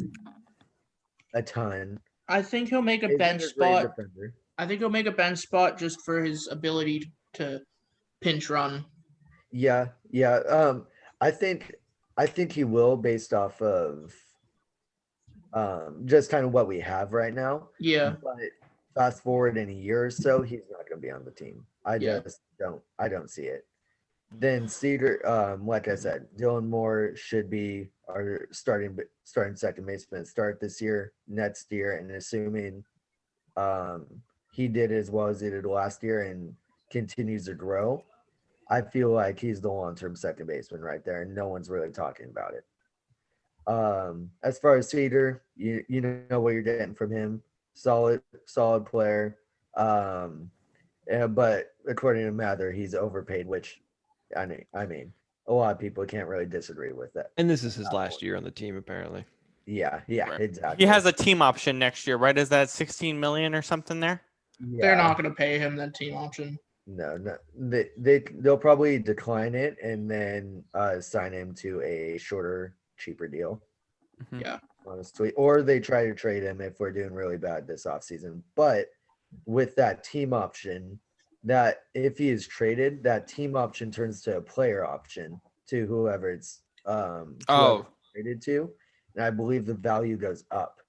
a ton.
I think he'll make a bench spot. I think he'll make a bench spot just for his ability to pinch run.
Yeah. I think he will, based off of just kind of what we have right now.
Yeah.
But fast forward in a year or so, he's not going to be on the team. I don't see it. Then Cedar, like I said, Dylan Moore should be our starting second baseman start this year, next year, and assuming he did as well as he did last year and continues to grow, I feel like he's the long-term second baseman right there, and no one's really talking about it. As far as Cedar, you know what you're getting from him. Solid player. But according to Mather, he's overpaid, which I mean, a lot of people can't really disagree with that.
And this is his last year on the team, apparently.
Yeah, right. Exactly.
He has a team option next year, right? Is that 16 million or something there?
Yeah.
They're not going to pay him that team option.
No. They'll probably decline it and then sign him to a shorter, cheaper deal.
Mm-hmm.
Yeah.
Honestly, or they try to trade him if we're doing really bad this offseason. But with that team option, that if he is traded, that team option turns to a player option to whoever it's traded to. And I believe the value goes up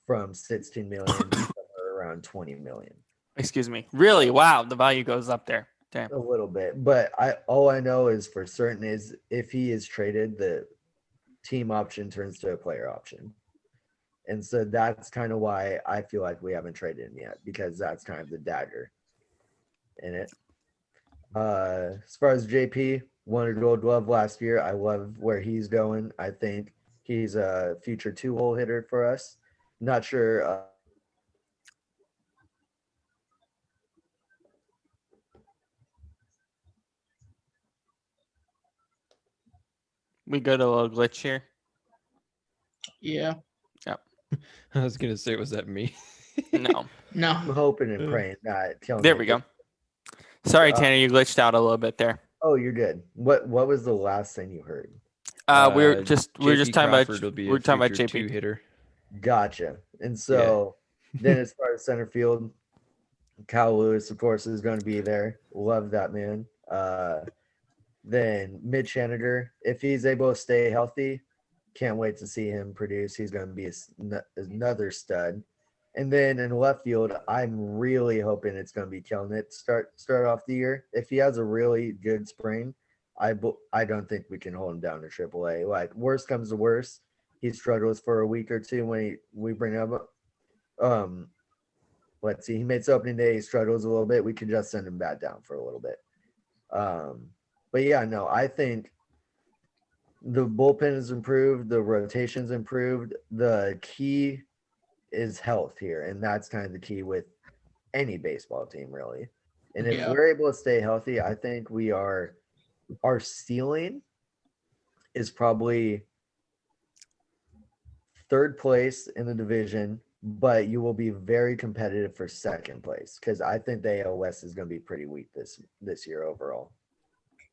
from 16 million to around 20 million.
Excuse me. Really? Wow. The value goes up there. Damn.
A little bit. But all I know is for certain is if he is traded, the team option turns to a player option. And so that's kind of why I feel like we haven't traded him yet, because that's kind of the dagger in it. As far as JP, won a gold glove last year. I love where he's going. I think he's a future 2-hole hitter for us. Not sure.
We got a little glitch here.
Yeah.
Yep.
I was gonna say, was that me?
No.
No.
I'm hoping and praying that.
There we go. Sorry, Tanner, you glitched out a little bit there.
Oh, you're good. What was the last thing you heard?
We were just
JP
talking
Crawford
about
will be
we're
a
talking about
future
JP.
two-hitter.
Gotcha. And so then as far as center field, Kyle Lewis, of course, is going to be there. Love that man. Then Mitch Haniger, if he's able to stay healthy, can't wait to see him produce. He's going to be another stud. And then in left field, I'm really hoping it's going to be Kelnick start off the year. If he has a really good spring, I don't think we can hold him down to AAA. Like, worst comes to worst, he struggles for a week or two when we bring him up. Let's see, he makes opening day, he struggles a little bit. We could just send him back down for a little bit. But yeah, no, I think the bullpen has improved, the rotation's improved. The key is health here, and that's kind of the key with any baseball team, really. And if we're able to stay healthy, I think our ceiling is probably third place in the division, but you will be very competitive for second place, because I think the AL West is going to be pretty weak this year overall.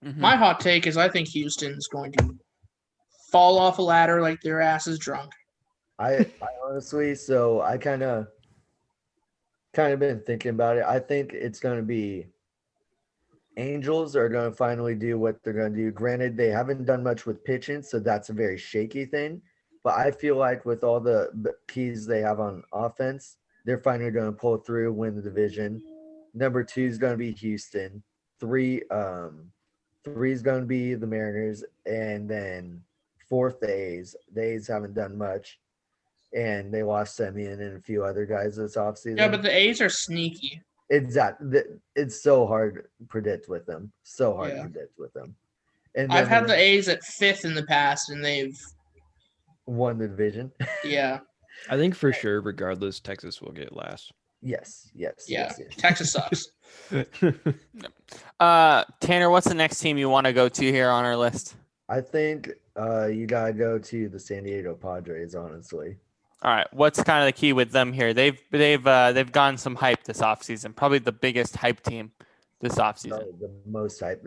Mm-hmm.
My hot take is I think Houston's going to fall off a ladder like their ass is drunk.
I honestly, so I kind of been thinking about it. I think it's going to be Angels are going to finally do what they're going to do. Granted, they haven't done much with pitching, so that's a very shaky thing. But I feel like with all the keys they have on offense, they're finally going to pull through, win the division. Number 2 is going to be Houston. 3 is going to be the Mariners, and then 4th, the A's. The A's haven't done much, and they lost Semien and a few other guys this offseason.
Yeah, but the A's are sneaky.
Exactly. It's so hard to predict with them. And
I've had the A's at 5th in the past, and they've
won the division.
Yeah.
I think for sure, regardless, Texas will get last.
Yes.
Texas sucks.
Tanner, what's the next team you want to go to here on our list?
I think you gotta go to the San Diego Padres, honestly.
All right, what's kind of the key with them here? They've gotten some hype this offseason. Probably the biggest hype team this offseason.
The most hype.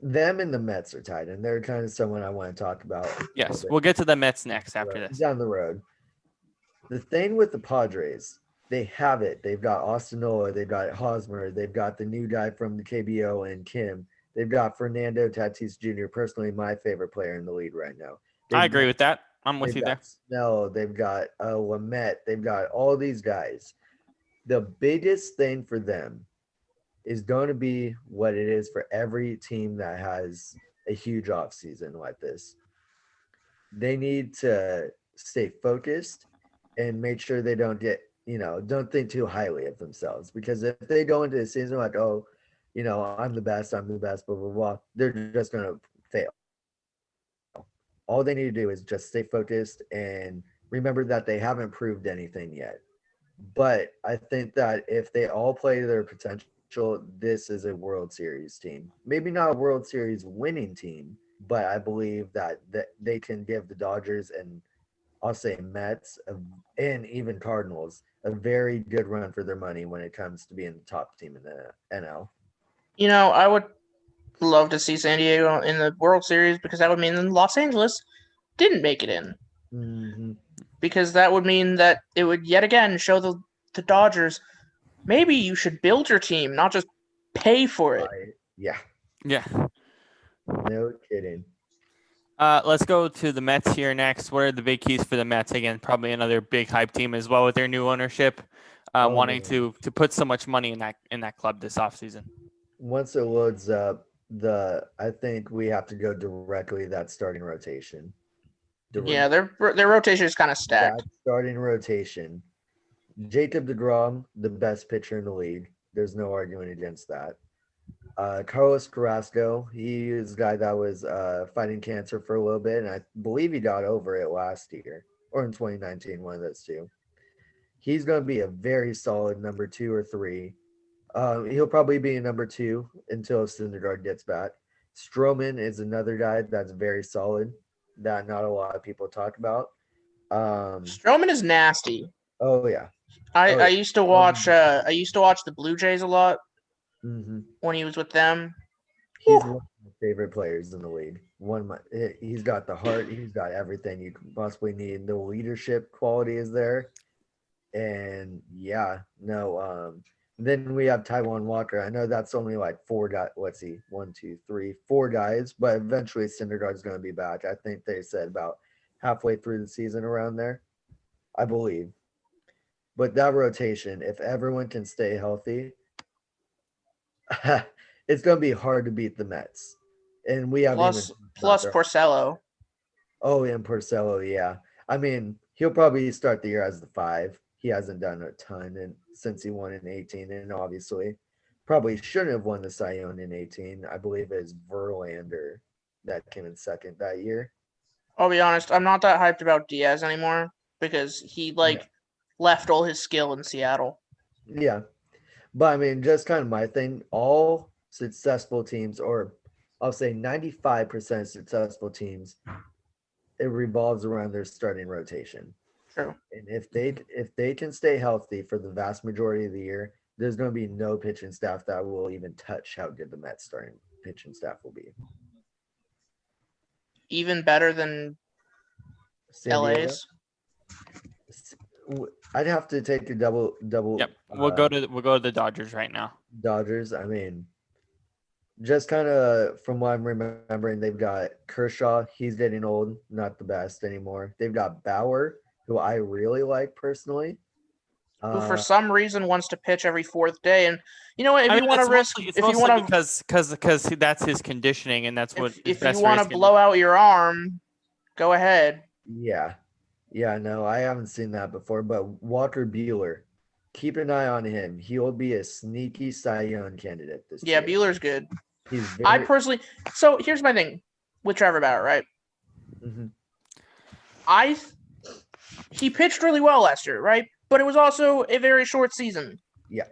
Them and the Mets are tied, and they're kind of someone I want to talk about.
Yes, we'll get to the Mets next after this.
Down the road. The thing with the Padres, they have it. They've got Austin Nola, they've got Hosmer, they've got the new guy from the KBO and Kim. They've got Fernando Tatis Jr., personally my favorite player in the league right now.
I agree with that. I'm with you there.
Snell, they've got Lamet, they've got all these guys. The biggest thing for them is going to be what it is for every team that has a huge offseason like this. They need to stay focused and make sure they don't get, don't think too highly of themselves. Because if they go into the season like, oh, I'm the best, blah, blah, blah, they're just going to fail. All they need to do is just stay focused and remember that they haven't proved anything yet. But I think that if they all play to their potential, this is a World Series team. Maybe not a World Series winning team, but I believe that they can give the Dodgers and I'll say Mets and even Cardinals a very good run for their money when it comes to being the top team in the NL.
I would love to see San Diego in the World Series because that would mean that Los Angeles didn't make it in.
Mm-hmm.
Because that would mean that it would yet again show the Dodgers, maybe you should build your team, not just pay for it.
Yeah. No kidding.
Let's go to the Mets here next. What are the big keys for the Mets? Again, probably another big hype team as well with their new ownership, wanting to put so much money in that club this offseason.
Once it loads up, I think we have to go directly that starting rotation.
Yeah, their rotation is kind of stacked.
That starting rotation. Jacob deGrom, the best pitcher in the league. There's no arguing against that. Carlos Carrasco, he is a guy that was fighting cancer for a little bit, and I believe he got over it last year or in 2019, one of those two. He's going to be a very solid number 2 or 3. He'll probably be a number 2 until Syndergaard gets back. Stroman is another guy that's very solid that not a lot of people talk about.
Stroman is nasty.
Oh yeah.
I used to watch the Blue Jays a lot when he was with them.
He's one of my favorite players in the league. He's got the heart. He's got everything you could possibly need. The leadership quality is there, and then we have Taiwan Walker. I know that's only like 4 guys. Let's see, 1, 2, 3, 4 guys, but eventually Syndergaard's going to be back. I think they said about halfway through the season around there, I believe. But that rotation, if everyone can stay healthy, it's going to be hard to beat the Mets. And we have
plus Porcello.
Oh, and Porcello, yeah. I mean, he'll probably start the year as the 5. He hasn't done a ton since he won in 18, and obviously probably shouldn't have won the Cy Young in 18. I believe it was Verlander that came in second that year.
I'll be honest, I'm not that hyped about Diaz anymore because he left all his skill in Seattle.
Yeah. But I mean, just kind of my thing, all successful teams, or I'll say 95% successful teams, it revolves around their starting rotation.
True.
And if they can stay healthy for the vast majority of the year, there's going to be no pitching staff that will even touch how good the Mets starting pitching staff will be.
Even better than LA's.
I'd have to take a double.
Yep, we'll go to the Dodgers right now.
Dodgers. I mean, just kind of from what I'm remembering, they've got Kershaw. He's getting old, not the best anymore. They've got Bauer, who I really like personally.
Who for some reason wants to pitch every 4th day, and you know what? If you want to risk,
if you want to, because that's his conditioning, and that's what.
If you want to blow out your arm, go ahead.
Yeah, no, I haven't seen that before. But Walker Buehler, keep an eye on him. He will be a sneaky Cy Young candidate this year.
Yeah, Buehler's good. I personally. So here's my thing with Trevor Barrett, right?
Mm-hmm.
He pitched really well last year, right? But it was also a very short season.
Yeah.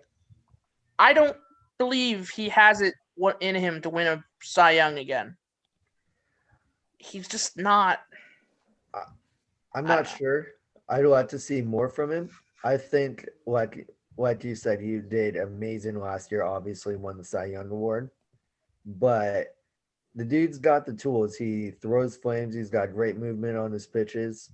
I don't believe he has it in him to win a Cy Young again. He's just not.
I'm not sure. I'd like to see more from him. I think, like you said, he did amazing last year. Obviously, won the Cy Young Award. But the dude's got the tools. He throws flames. He's got great movement on his pitches.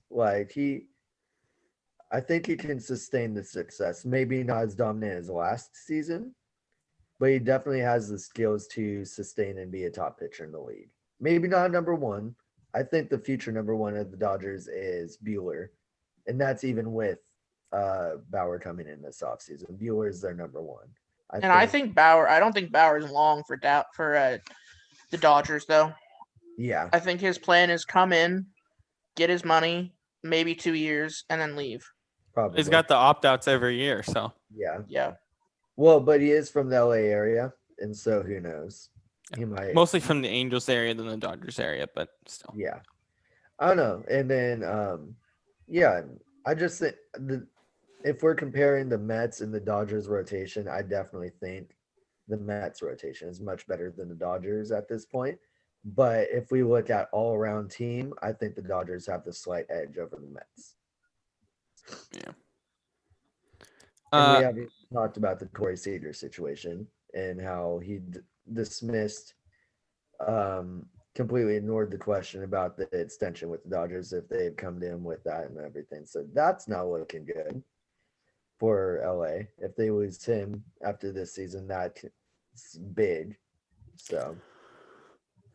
I think he can sustain the success. Maybe not as dominant as last season, but he definitely has the skills to sustain and be a top pitcher in the league. Maybe not number 1. I think the future number 1 of the Dodgers is Buehler, and that's even with Bauer coming in this offseason. Buehler is their number 1.
I think Bauer. I don't think Bauer is long for the Dodgers, though.
Yeah.
I think his plan is come in, get his money, maybe 2 years, and then leave.
Probably.
He's got the opt-outs every year, so.
Yeah. Well, but he is from the LA area, and so who knows? He might.
Mostly from the Angels area than the Dodgers area, but still.
Yeah. I don't know. And then, I just think if we're comparing the Mets and the Dodgers rotation, I definitely think the Mets rotation is much better than the Dodgers at this point. But if we look at all-around team, I think the Dodgers have the slight edge over the Mets.
Yeah.
And we haven't talked about the Corey Seager situation and how he dismissed, completely ignored the question about the extension with the Dodgers if they've come to him with that and everything. So that's not looking good for LA. If they lose him after this season, that's big. So,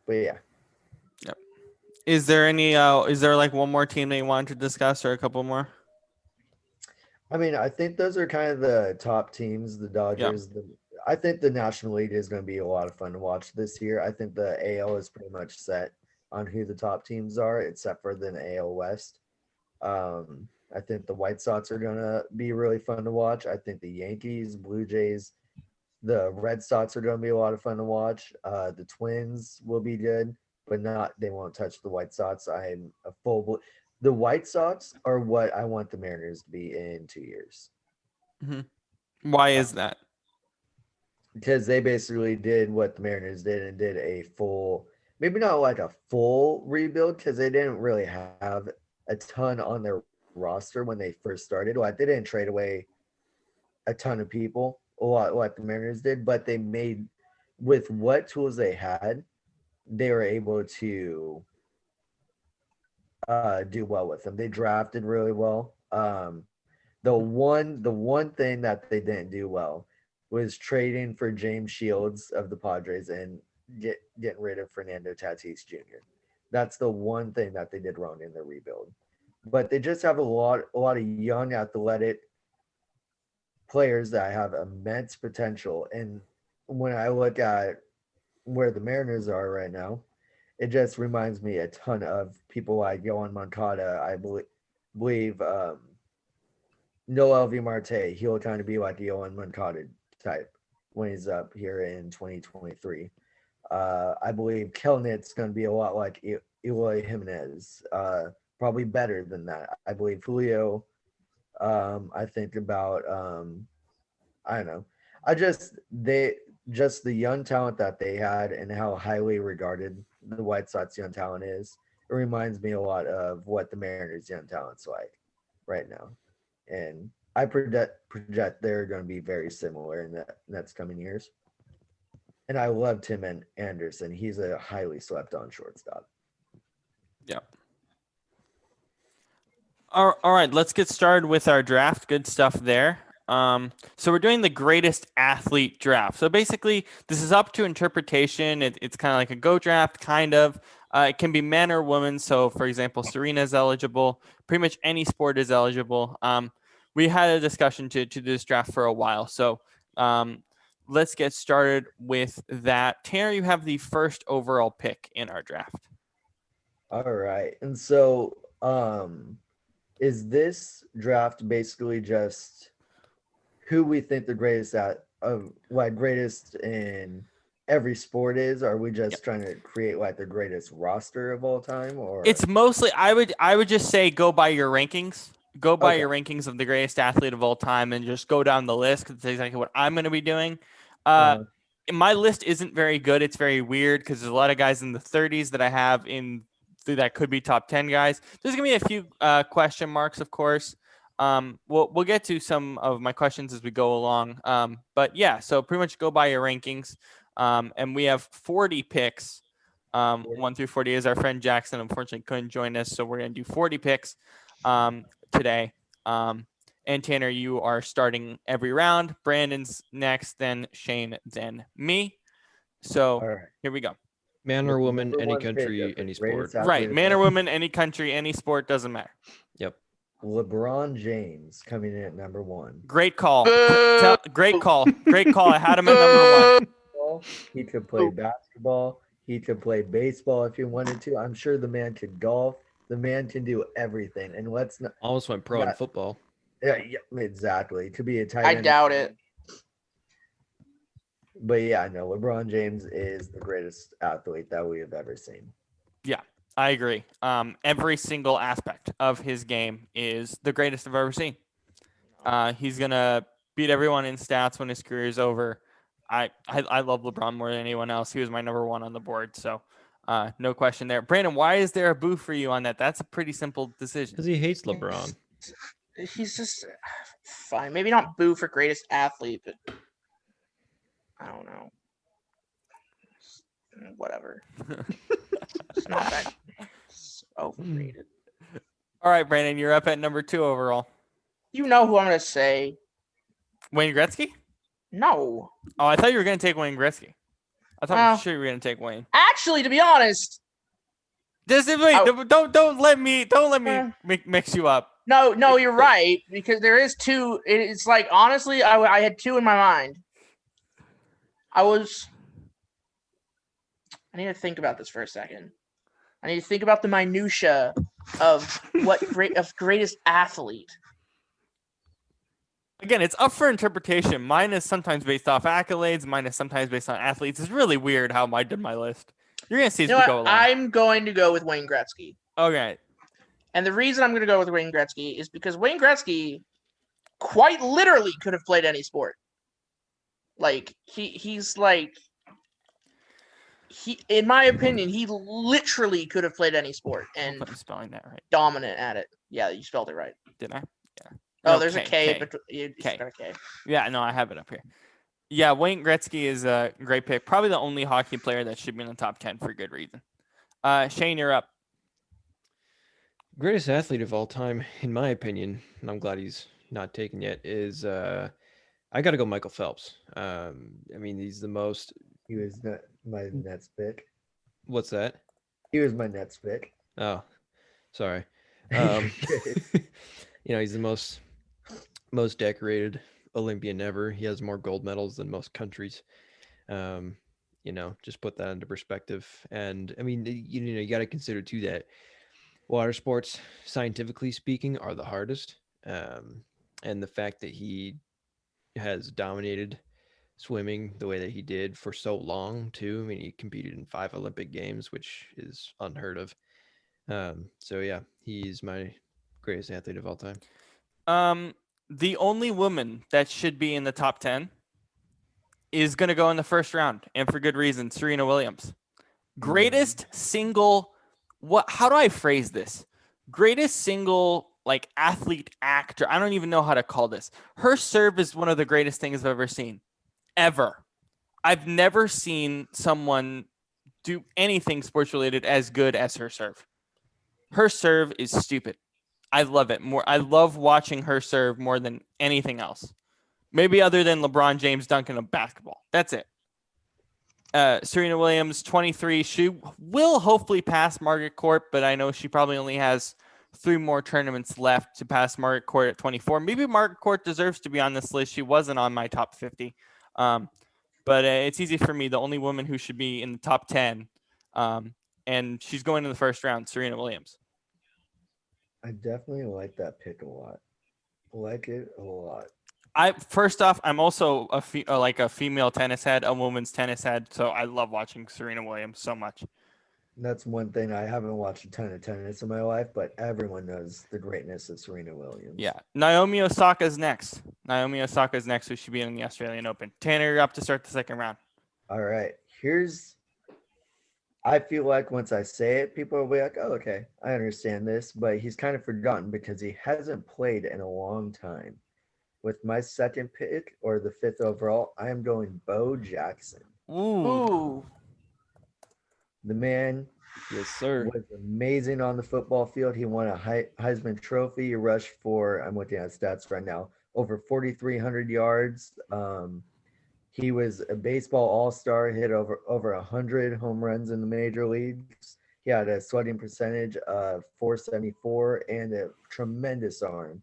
but yeah.
Yep. Is there one more team that you wanted to discuss or a couple more?
I mean, I think those are kind of the top teams, the Dodgers. Yeah. I think the National League is going to be a lot of fun to watch this year. I think the AL is pretty much set on who the top teams are, except for the AL West. I think the White Sox are going to be really fun to watch. I think the Yankees, Blue Jays, the Red Sox are going to be a lot of fun to watch. The Twins will be good, but they won't touch the White Sox. The White Sox are what I want the Mariners to be in 2 years.
Mm-hmm. Why is that?
because they basically did what the Mariners did and did a full, maybe not like a full rebuild because they didn't really have a ton on their roster when they first started. Like they didn't trade away a ton of people, a lot like the Mariners did, but they made with what tools they had, they were able to do well with them. They drafted really well. The one thing that they didn't do well was trading for James Shields of the Padres and getting rid of Fernando Tatis Jr. That's the one thing that they did wrong in their rebuild. But they just have a lot of young, athletic players that have immense potential. And when I look at where the Mariners are right now, it just reminds me a ton of people like Yohan Moncada. I believe Noel V. Marte. He'll kind of be like the Yohan Moncada type when he's up here in 2023. I believe Kelnitz's going to be a lot like Eloy Jimenez, probably better than that. I believe Julio. I think about I don't know. Just the young talent that they had and how highly regarded the White Sox young talent is. It reminds me a lot of what the Mariners young talent's like right now, and I project they're going to be very similar in the next coming years. And I love Tim and Anderson. He's a highly slept on shortstop.
Yeah. All right, let's get started with our draft. Good stuff there. So we're doing the greatest athlete draft. So basically, this is up to interpretation. It's kind of like a GOAT draft, kind of. It can be men or women. So, for example, Serena is eligible. Pretty much any sport is eligible. We had a discussion to do this draft for a while. So let's get started with that. Tanner, you have the first overall pick in our draft.
All right. And so is this draft basically just who we think the greatest greatest in every sport is? Or are we just trying to create like the greatest roster of all time? Or
it's mostly I would just say go by your rankings. Go by your rankings of the greatest athlete of all time and just go down the list because that's exactly what I'm going to be doing. My list isn't very good. It's very weird because there's a lot of guys in the 30s that I have in that could be top 10 guys. There's going to be a few question marks, of course. We'll get to some of my questions as we go along. But yeah, so pretty much go by your rankings. And we have 40 picks. 1 through 40 is our friend Jackson. Unfortunately, couldn't join us, so we're going to do 40 picks today. And Tanner, you are starting every round. Brandon's next, then Shane, then me. So here we go.
Man or woman, any country, any sport.
Right. Man or woman, any country, any sport, doesn't matter.
Yep.
LeBron James coming in at number 1.
Great call. Great call. Great call. I had him at number 1.
He could play basketball. He could play baseball if he wanted to. I'm sure the man could golf. The man can do everything. And let's not
almost went pro in football.
Yeah, exactly. Could be a tight end.
I doubt it.
But yeah, no, LeBron James is the greatest athlete that we have ever seen.
Yeah, I agree. Every single aspect of his game is the greatest I've ever seen. He's gonna beat everyone in stats when his career is over. I love LeBron more than anyone else. He was my number 1 on the board, so no question there. Brandon, why is there a boo for you on that? That's a pretty simple decision.
Because he hates LeBron.
He's just fine. Maybe not boo for greatest athlete, but I don't know. Whatever. It's not that. It's overrated.
All right, Brandon, you're up at number 2 overall.
You know who I'm going to say.
Wayne Gretzky?
No.
Oh, I thought you were going to take Wayne Gretzky. I thought for sure you were going to take Wayne.
Actually, to be honest.
Don't let me mix you up.
No, you're right, because there is 2. It's like, honestly, I had 2 in my mind. I need to think about this for a second. I need to think about the minutia of greatest athlete.
Again, it's up for interpretation. Mine is sometimes based off accolades. Mine is sometimes based on athletes. It's really weird how I did my list. You're going to see as we go along.
I'm going to go with Wayne Gretzky.
Okay.
And the reason I'm going to go with Wayne Gretzky is because Wayne Gretzky quite literally could have played any sport. Like he's like in my opinion, he literally could have played any sport and
I'm spelling that right.
Dominant at it. Yeah, you spelled it right.
Did I? Yeah.
Oh, there's a K, but you got a K.
Yeah, no, I have it up here. Yeah, Wayne Gretzky is a great pick. Probably the only hockey player that should be in the top 10 for good reason. Shane, you're up.
Greatest athlete of all time, in my opinion, and I'm glad he's not taken yet, is I got to go Michael Phelps. I mean, he's the most.
He was not my Nets pick.
What's that?
He was my Nets pick.
Oh, sorry. He's the most decorated Olympian ever. He has more gold medals than most countries. Just put that into perspective. And I mean, you got to consider too that water sports, scientifically speaking, are the hardest. And the fact that he has dominated swimming the way that he did for so long too. I mean, he competed in 5 Olympic Games, which is unheard of. So yeah, he's my greatest athlete of all time.
The only woman that should be in the top 10 is going to go in the first round, and for good reason. Serena Williams, greatest single. How do I phrase this? Greatest single athlete actor. I don't even know how to call this. Her serve is one of the greatest things I've ever seen. Ever. I've never seen someone do anything sports related as good as her serve. Her serve is stupid. I love it more. I love watching her serve more than anything else. Maybe other than LeBron James dunking a basketball. That's it. Serena Williams, 23. She will hopefully pass Margaret Court, but I know she probably only has 3 more tournaments left to pass Margaret Court at 24. Maybe Margaret Court deserves to be on this list. She wasn't on my top 50. But it's easy for me. The only woman who should be in the top 10, and she's going in the first round, Serena Williams.
I definitely like that pick a lot. Like it a lot.
First off, I'm also a female tennis head, a woman's tennis head, so I love watching Serena Williams so much.
That's one thing. I haven't watched a ton of tennis in my life, but everyone knows the greatness of Serena Williams.
Yeah. Naomi Osaka is next. Who should be in the Australian Open. Tanner, you're up to start the second round.
All right. I feel like once I say it, people will be like, oh, okay, I understand this, but he's kind of forgotten because he hasn't played in a long time. With my second pick, or the 5th overall, I am going Bo Jackson.
Ooh.
The man,
yes, sir,
was amazing on the football field. He won a Heisman Trophy. He rushed for, I'm looking at stats right now, over 4,300 yards. He was a baseball all-star, hit over 100 home runs in the major leagues. He had a slugging percentage of .474 and a tremendous arm.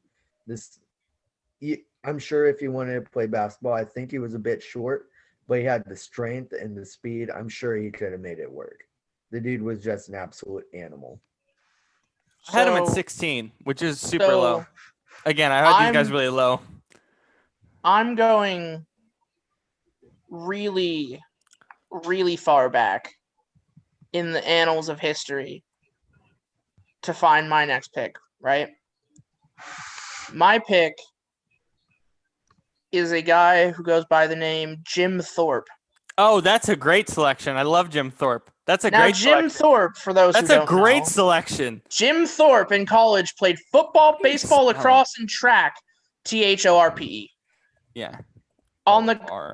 I'm sure if he wanted to play basketball, I think he was a bit short, but he had the strength and the speed. I'm sure he could have made it work. The dude was just an absolute animal.
I had him at 16, which is super low. Again, I had these guys really low.
I'm going really, really far back in the annals of history to find my next pick, right? My pick is a guy who goes by the name Jim Thorpe.
Oh, that's a great selection. I love Jim Thorpe. That's a
now,
great
Jim
selection.
Thorpe, for those
that's
who don't
a great
know,
selection.
Jim Thorpe in college played football, baseball, lacrosse, and track. THORPE.
Yeah.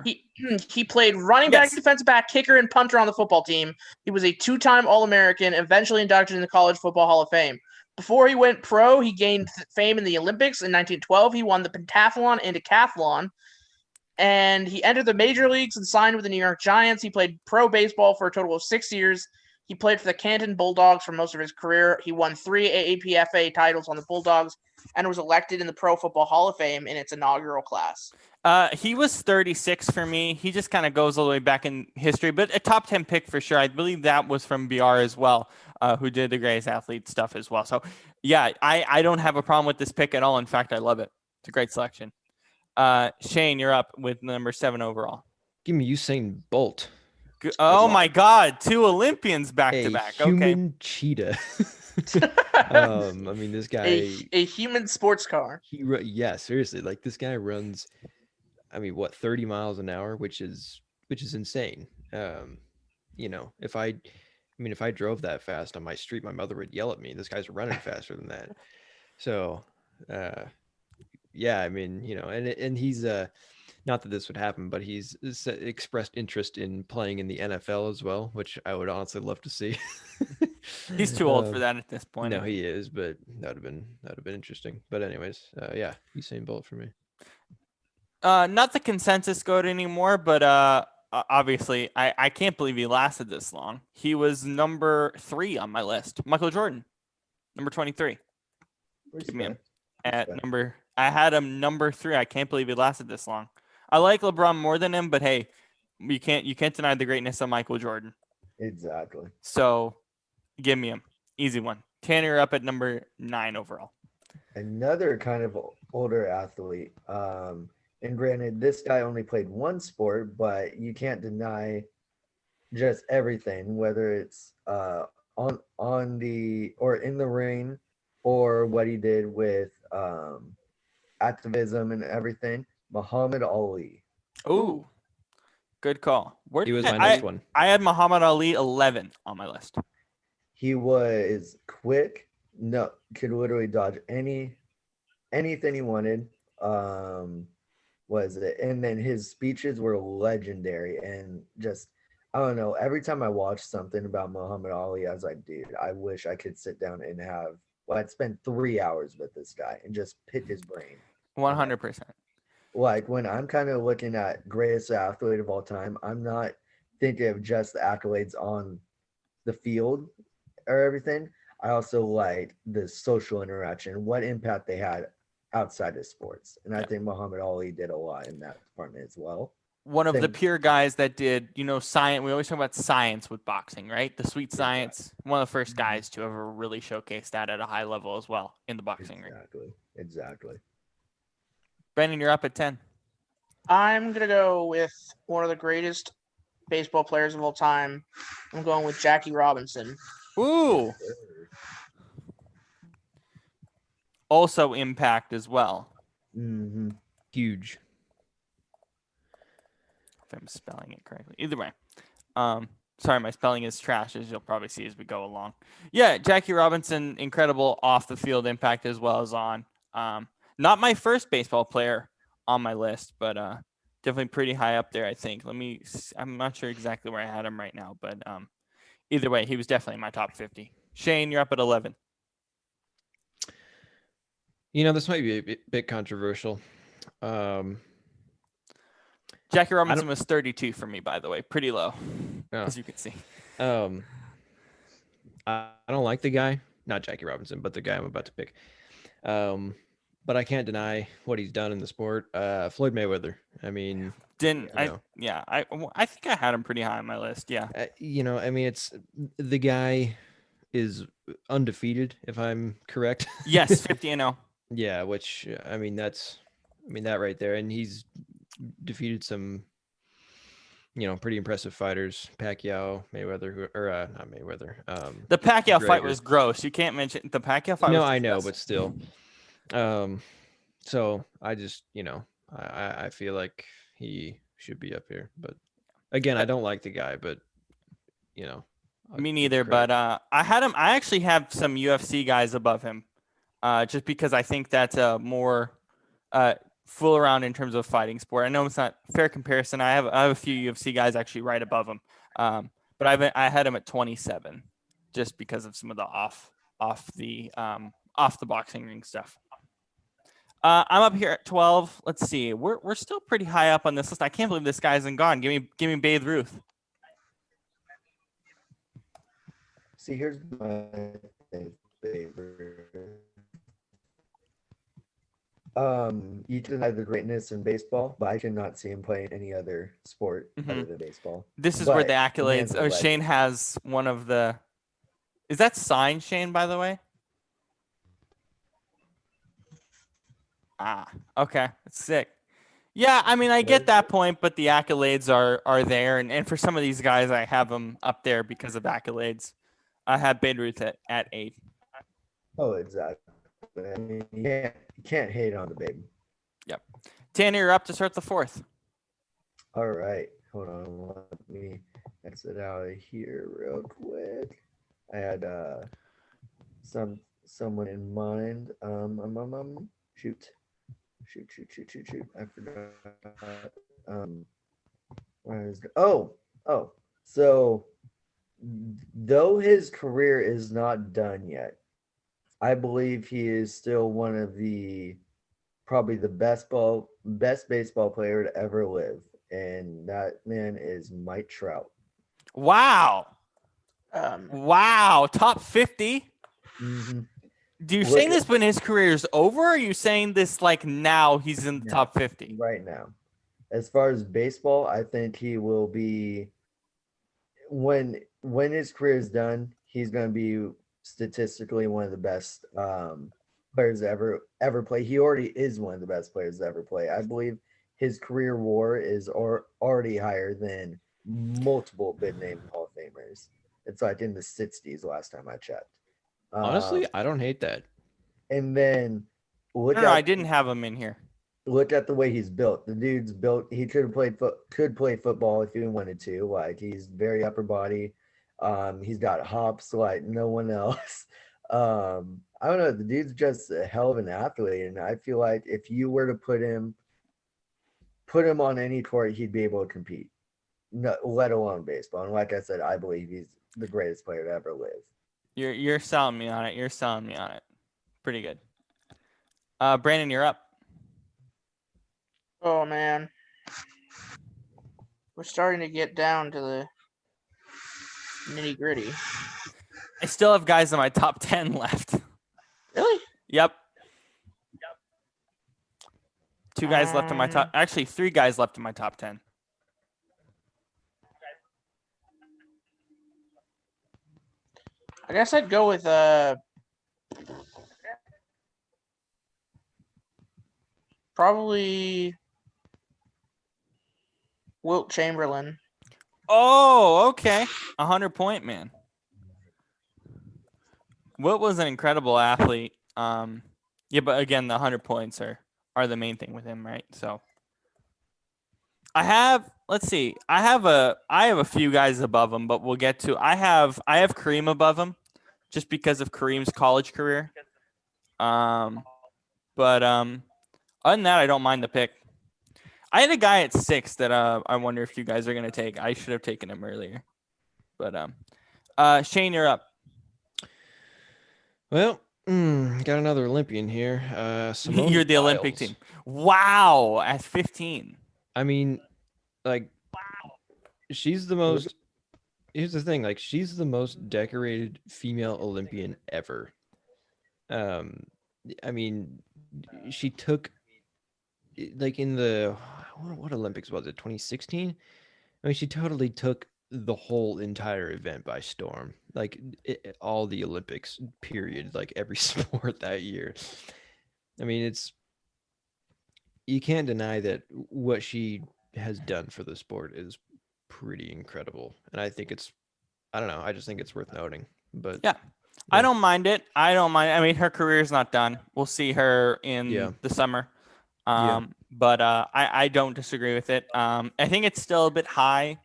He played running back, defensive back, kicker, and punter on the football team. He was a 2-time All-American, eventually inducted in the College Football Hall of Fame. Before he went pro, he gained fame in the Olympics. In 1912, he won the pentathlon and decathlon. And he entered the major leagues and signed with the New York Giants. He played pro baseball for a total of 6 years. He played for the Canton Bulldogs for most of his career. He won 3 AAPFA titles on the Bulldogs and was elected in the Pro Football Hall of Fame in its inaugural class.
He was 36 for me. He just kind of goes all the way back in history, but a top 10 pick for sure. I believe that was from BR as well, who did the greatest athlete stuff as well. So, yeah, I don't have a problem with this pick at all. In fact, I love it. It's a great selection. Shane, you're up with number 7 overall.
Give me Usain Bolt.
Oh my God, 2 Olympians back to back.
Human cheetah. I mean, this guy
a human sports car.
Yeah, seriously, like this guy runs I mean, what, 30 miles an hour, which is insane. You know, if I drove that fast on my street, my mother would yell at me. This guy's running faster than that. So, yeah, I mean, you know, and he's not that this would happen, but he's expressed interest in playing in the NFL as well, which I would honestly love to see.
He's too old for that at this point.
No, he is, but that would have been interesting. But anyways, yeah, Usain Bolt for me.
Not the consensus GOAT anymore, but obviously, I can't believe he lasted this long. He was number 3 on my list. Michael Jordan, number 23. Give me him at number. I had him number 3. I can't believe he lasted this long. I like LeBron more than him, but hey, you can't deny the greatness of Michael Jordan.
Exactly.
So, give me him. Easy one. Tanner up at number 9 overall.
Another kind of older athlete. And granted, this guy only played one sport, but you can't deny just everything, whether it's on the or in the ring, or what he did with activism and everything. Muhammad Ali.
Ooh, good call.
He was my next one.
I had Muhammad Ali 11 on my list.
He was quick. No, could literally dodge anything he wanted. Was it? And then his speeches were legendary, and just, I don't know. Every time I watched something about Muhammad Ali, I was like, dude, I wish I could sit down and I'd spend 3 hours with this guy and just pick his brain.
100%.
Like, when I'm kind of looking at greatest athlete of all time, I'm not thinking of just the accolades on the field or everything. I also like the social interaction, what impact they had outside of sports. And I think Muhammad Ali did a lot in that department as well.
One of the pure guys that did, science. We always talk about science with boxing, right? The sweet science. One of the first guys to ever really showcase that at a high level as well in the boxing ring.
Exactly.
Brandon, you're up at 10.
I'm going to go with one of the greatest baseball players of all time. I'm going with Jackie Robinson.
Ooh. Also impact as well.
Mm-hmm.
Huge.
If I'm spelling it correctly. Either way. Sorry, my spelling is trash, as you'll probably see as we go along. Yeah, Jackie Robinson, incredible off the field impact as well as on. Not my first baseball player on my list, but definitely pretty high up there, I think. I'm not sure exactly where I had him right now, but either way, he was definitely in my top 50. Shane, you're up at 11.
This might be a bit controversial.
Jackie Robinson was 32 for me, by the way. Pretty low, as you can see.
I don't like the guy. Not Jackie Robinson, but the guy I'm about to pick. But I can't deny what he's done in the sport. Floyd Mayweather. I mean,
I think I had him pretty high on my list. Yeah.
I mean, it's the guy is undefeated, if I'm correct.
Yes, 50-0.
Yeah, which that right there, and he's defeated some, pretty impressive fighters. Pacquiao, Mayweather, not Mayweather.
The Pacquiao
McGregor.
Fight was gross. You can't mention the Pacquiao fight.
No, I know, but still. So I just, I feel like he should be up here. But again, I don't like the guy, but
me neither. But I actually have some UFC guys above him, just because I think that's a more fool around in terms of fighting sport. I know it's not fair comparison. I have a few UFC guys actually right above him, but I had him at 27, just because of some of the off the boxing ring stuff. I'm up here at 12. Let's see. We're still pretty high up on this list. I can't believe this guy isn't gone. Give me Babe Ruth.
See, here's my favorite. You can deny the greatness in baseball, but I cannot see him playing any other sport other than baseball.
This is where the accolades. Oh, Shane has one of the. Is that signed, Shane? By the way. Okay, that's sick. Yeah, I mean, I get that point, but the accolades are there, and for some of these guys, I have them up there because of accolades. I have Babe Ruth at 8.
Oh, exactly. I mean, you can't hate on the Babe.
Yep. Tanner, you're up to start the fourth.
All right. Hold on. Let me exit out of here real quick. I had someone in mind. Shoot. I forgot. Where is so though his career is not done yet, I believe he is still one of probably the best baseball player to ever live, and that man is Mike Trout.
Wow. Wow. Top 50.
Mm-hmm.
Do you saying this when his career is over? Or are you saying this like now he's in the top 50?
Right now. As far as baseball, I think he will be when his career is done, he's going to be statistically one of the best players ever play. He already is one of the best players to ever play. I believe his career WAR is already higher than multiple big name Hall of Famers. It's like in the 60s last time I checked.
Honestly, I don't hate that.
And then
I didn't have him in here.
Look at the way he's built. The dude's built. He could play football if he wanted to. Like, he's very upper body. He's got hops like no one else. I don't know. The dude's just a hell of an athlete, and I feel like if you were to put him on any court, he'd be able to compete. No, let alone baseball. And like I said, I believe he's the greatest player to ever live.
You're selling me on it. You're selling me on it. Pretty good. Brandon, you're up.
Oh man, we're starting to get down to the nitty gritty.
I still have guys in my top 10 left.
Really?
Yep. Two guys left in my top. Actually, 3 guys left in my top 10.
I guess I'd go with probably Wilt Chamberlain.
Oh, okay. 100-point man. Wilt was an incredible athlete. Yeah, but again, the 100 points are the main thing with him, right? So let's see. I have a few guys above him, but we'll get to. I have Kareem above him just because of Kareem's college career. But other than that, I don't mind the pick. I had a guy at 6 that I wonder if you guys are gonna take. I should have taken him earlier. But Shane, you're up.
Well, got another Olympian here. Simone
You're the
Biles.
Olympic team. Wow, at 15.
I mean, like, she's the most. Here's the thing, like, she's the most decorated female Olympian ever. I mean, she took, like, in the what Olympics was it? 2016. I mean, she totally took the whole entire event by storm. Like, all the Olympics, period. Like, every sport that year. I mean, you can't deny that what she has done for the sport is pretty incredible. And I think I don't know. I just think it's worth noting. But
yeah. I don't mind it. I mean, her career is not done. We'll see her in the summer. But I don't disagree with it. I think it's still a bit high.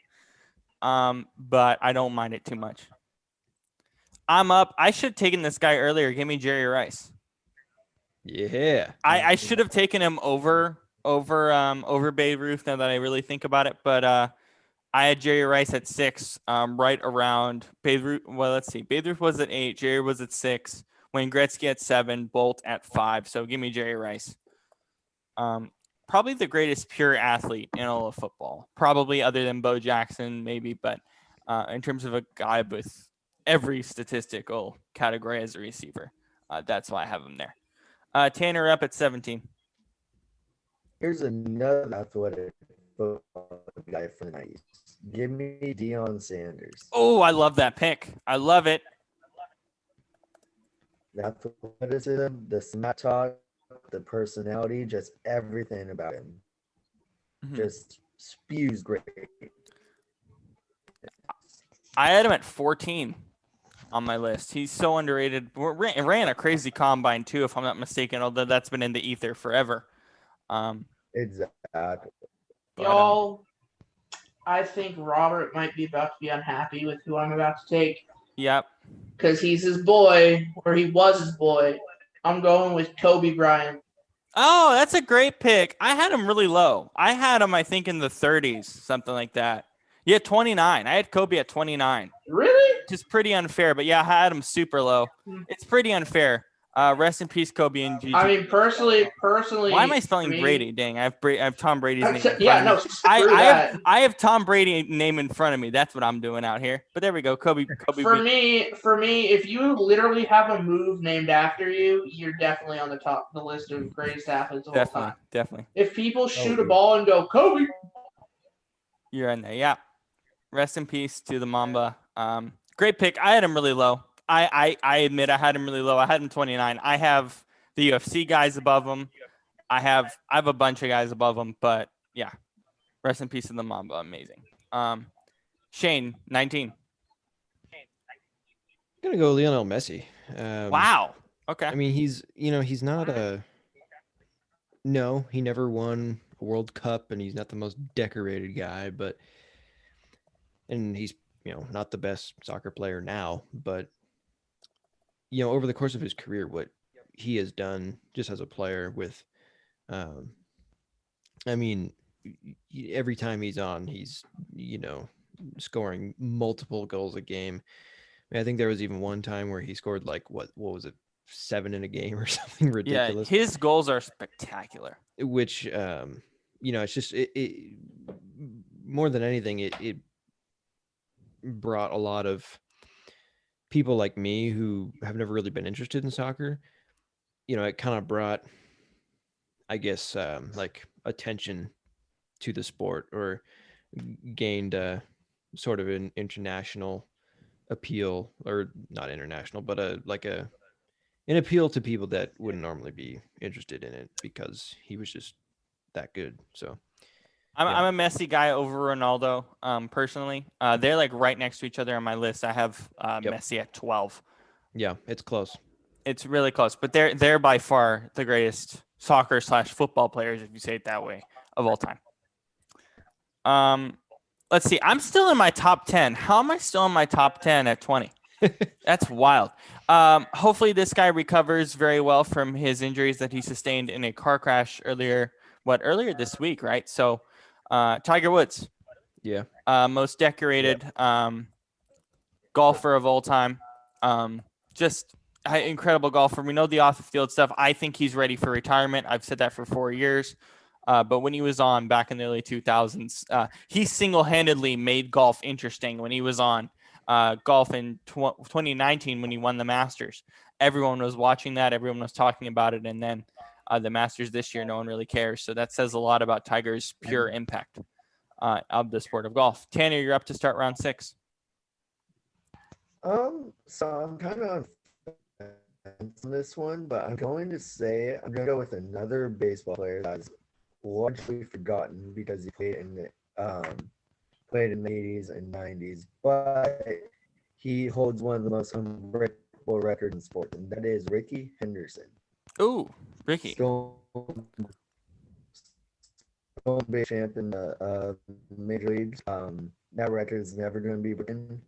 But I don't mind it too much. I'm up. I should have taken this guy earlier. Give me Jerry Rice.
Yeah.
I should have taken him over Babe Ruth now that I really think about it. But I had Jerry Rice at 6, right around Babe Ruth. Well, let's see. Babe Ruth was at 8. Jerry was at 6. Wayne Gretzky at 7. Bolt at 5. So give me Jerry Rice. Probably the greatest pure athlete in all of football. Probably other than Bo Jackson, maybe. But in terms of a guy with every statistical category as a receiver, that's why I have him there. Tanner up at 17.
Here's another athletic football guy from the 90s. Give me Dion Sanders.
Oh, I love that pick. I love it.
The athleticism, the smack talk, the personality, just everything about him. Just spews great.
I had him at 14 on my list. He's so underrated. Ran a crazy combine too, if I'm not mistaken, although that's been in the ether forever.
Exactly.
But,
Y'all, I think Robert might be about to be unhappy with who I'm about to take.
Yep.
Because he's his boy, or he was his boy. I'm going with Kobe Bryant.
Oh, that's a great pick. I had him really low. I had him, I think, in the 30s, something like that. Yeah, 29. I had Kobe at 29.
Really?
Which is pretty unfair, but yeah, I had him super low. It's pretty unfair. Rest in peace, Kobe and Gigi.
I mean, personally.
Why am I spelling Brady? Dang, I have Tom Brady's name. In front
Yeah,
of
no,
me.
screw that.
I have Tom Brady name in front of me. That's what I'm doing out here. But there we go, Kobe.
For me, if you literally have a move named after you, you're definitely on the list of greatest athletes of all time.
Definitely.
If people shoot a ball and go Kobe,
you're in there. Yeah. Rest in peace to the Mamba. Great pick. I had him really low. I admit I had him really low. I had him 29. I have the UFC guys above him. I have a bunch of guys above him, but yeah. Rest in peace to the Mamba. Amazing. Shane, 19.
I'm gonna go Leonel Messi.
Wow. Okay.
I mean, he's not no, he never won a World Cup, and he's not the most decorated guy, and he's not the best soccer player now, but over the course of his career, what he has done just as a player with, I mean, every time he's on, he's scoring multiple goals a game. I mean, I think there was even one time where he scored like what was it, 7 in a game or something ridiculous.
Yeah, his goals are spectacular.
Which it's just it more than anything, it brought a lot of people like me who have never really been interested in soccer. It kind of brought, I guess, like attention to the sport, or gained sort of an international appeal, or not international, but an appeal to people that wouldn't normally be interested in it, because he was just that good. So
I'm a Messi guy over Ronaldo, personally. They're like right next to each other on my list. I have Messi at 12.
Yeah, it's close.
It's really close, but they're by far the greatest soccer/football players, if you say it that way, of all time. Let's see. I'm still in my top 10. How am I still in my top 10 at 20? That's wild. Hopefully this guy recovers very well from his injuries that he sustained in a car crash earlier this week, right? So, Tiger Woods.
Yeah.
Most decorated golfer of all time. Just incredible golfer. We know the off the field stuff. I think he's ready for retirement. I've said that for 4 years. But when he was on back in the early 2000s, he single-handedly made golf interesting when he was on golf in 2019 when he won the Masters. Everyone was watching that. Everyone was talking about it. And then the Masters this year, no one really cares. So that says a lot about Tiger's pure impact of the sport of golf. Tanner, you're up to start round 6.
So I'm kind of on this one, but I'm going to go with another baseball player that's largely forgotten because he played in the 80s and 90s, but he holds one of the most unbreakable records in sports, and that is Ricky Henderson.
Ooh, Ricky.
Big champ in the major leagues. That record is never going to be broken.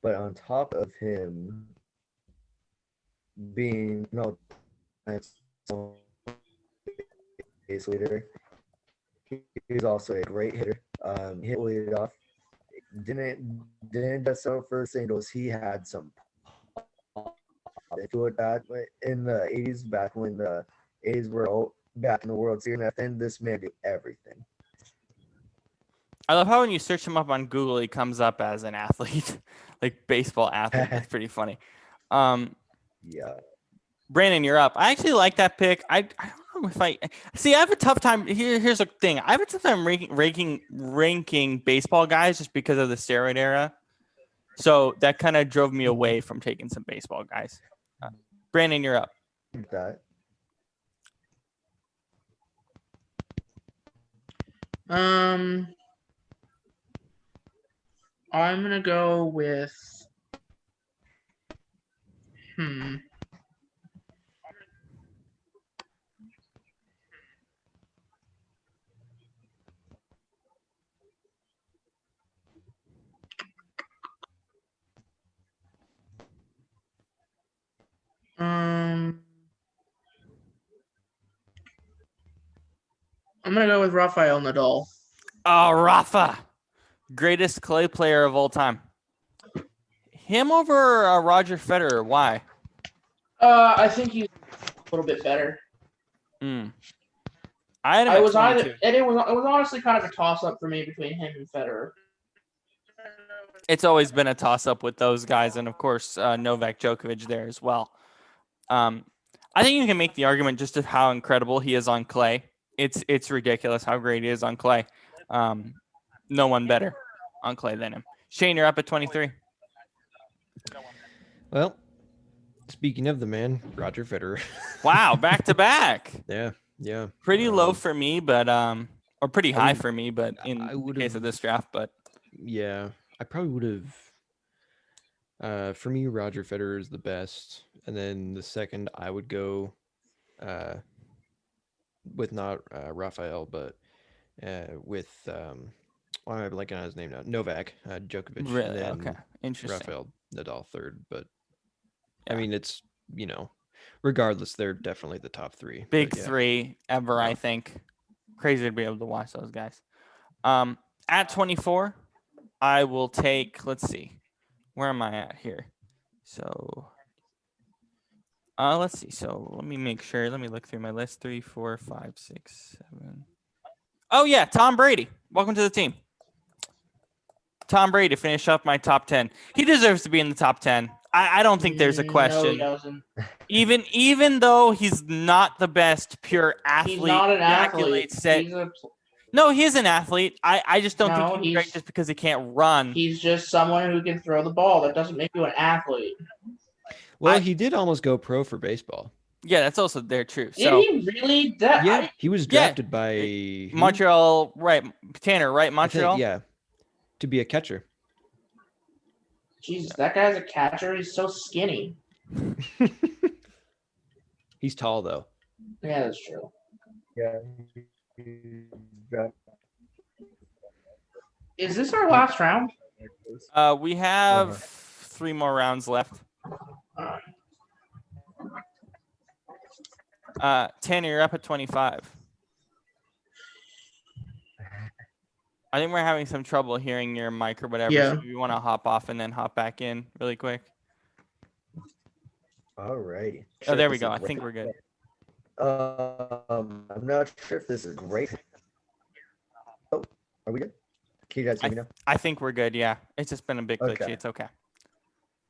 But on top of him being base leader, he was also a great hitter. Hit lead off. Didn't just sell for singles. He had some to it back in the 80s, back when the 80s were back in the World Series, and this man did everything.
I love how when you search him up on Google, he comes up as an athlete, like baseball athlete. That's pretty funny.
Yeah.
Brandon, you're up. I actually like that pick. I don't know if I see. I have a tough time. Here's the thing. I have a tough time ranking baseball guys just because of the steroid era. So that kind of drove me away from taking some baseball guys. Brandon, you're up.
That.
I'm gonna go with I'm gonna go with Rafael Nadal.
Oh, Rafa, greatest clay player of all time. Him over Roger Federer. Why?
I think he's a little bit better.
I had him at 22.
It was honestly kind of a toss up for me between him and Federer.
It's always been a toss up with those guys, and of course Novak Djokovic there as well. I think you can make the argument just of how incredible he is on clay. It's ridiculous how great he is on clay. No one better on clay than him. Shane, you're up at 23.
Well, speaking of the man, Roger Federer.
Wow, back to back.
Yeah.
Pretty low for me, but or pretty high for me, but in case of this draft, but
yeah, I probably would have. For me, Roger Federer is the best, and then the second I would go, with not Rafael, but with why am I blanking on his name now? Novak Djokovic.
Really?
And then
Okay. Interesting.
Rafael Nadal third, but I mean it's regardless, they're definitely the top three.
Big
but, yeah.
three ever, I think. Crazy to be able to watch those guys. At 24, I will take, let's see. Where am I at here? So, let's see. So, let me make sure. Let me look through my list. 3, 4, 5, 6, 7. Oh, yeah. Tom Brady. Welcome to the team. Tom Brady to finish up my top 10. He deserves to be in the top 10. I don't think there's a question.
No, he doesn't.
Even though he's not the best pure athlete,
He's not an athlete.
No, he is an athlete. I just don't think he's
he's
great just because he can't run.
He's just someone who can throw the ball. That doesn't make you an athlete.
Well, he did almost go pro for baseball.
Yeah, that's also there true.
Did
So
he really?
Yeah, he was drafted by
Montreal, right? Tanner, right? Montreal.
Yeah, to be a catcher.
Jesus, that guy's a catcher. He's so skinny.
He's tall though.
Yeah, that's true.
Yeah.
Is this our last round?
We have 3 more rounds left. Tanner, you're up at 25. I think we're having some trouble hearing your mic or whatever.
Yeah.
So you want to hop off and then hop back in really quick.
All right.
Oh, there we go. I think we're good.
I'm not sure if this is great. Oh, are we good? Can you guys hear me now?
I think we're good. Yeah. It's just been a bit glitchy.
Okay.
It's okay.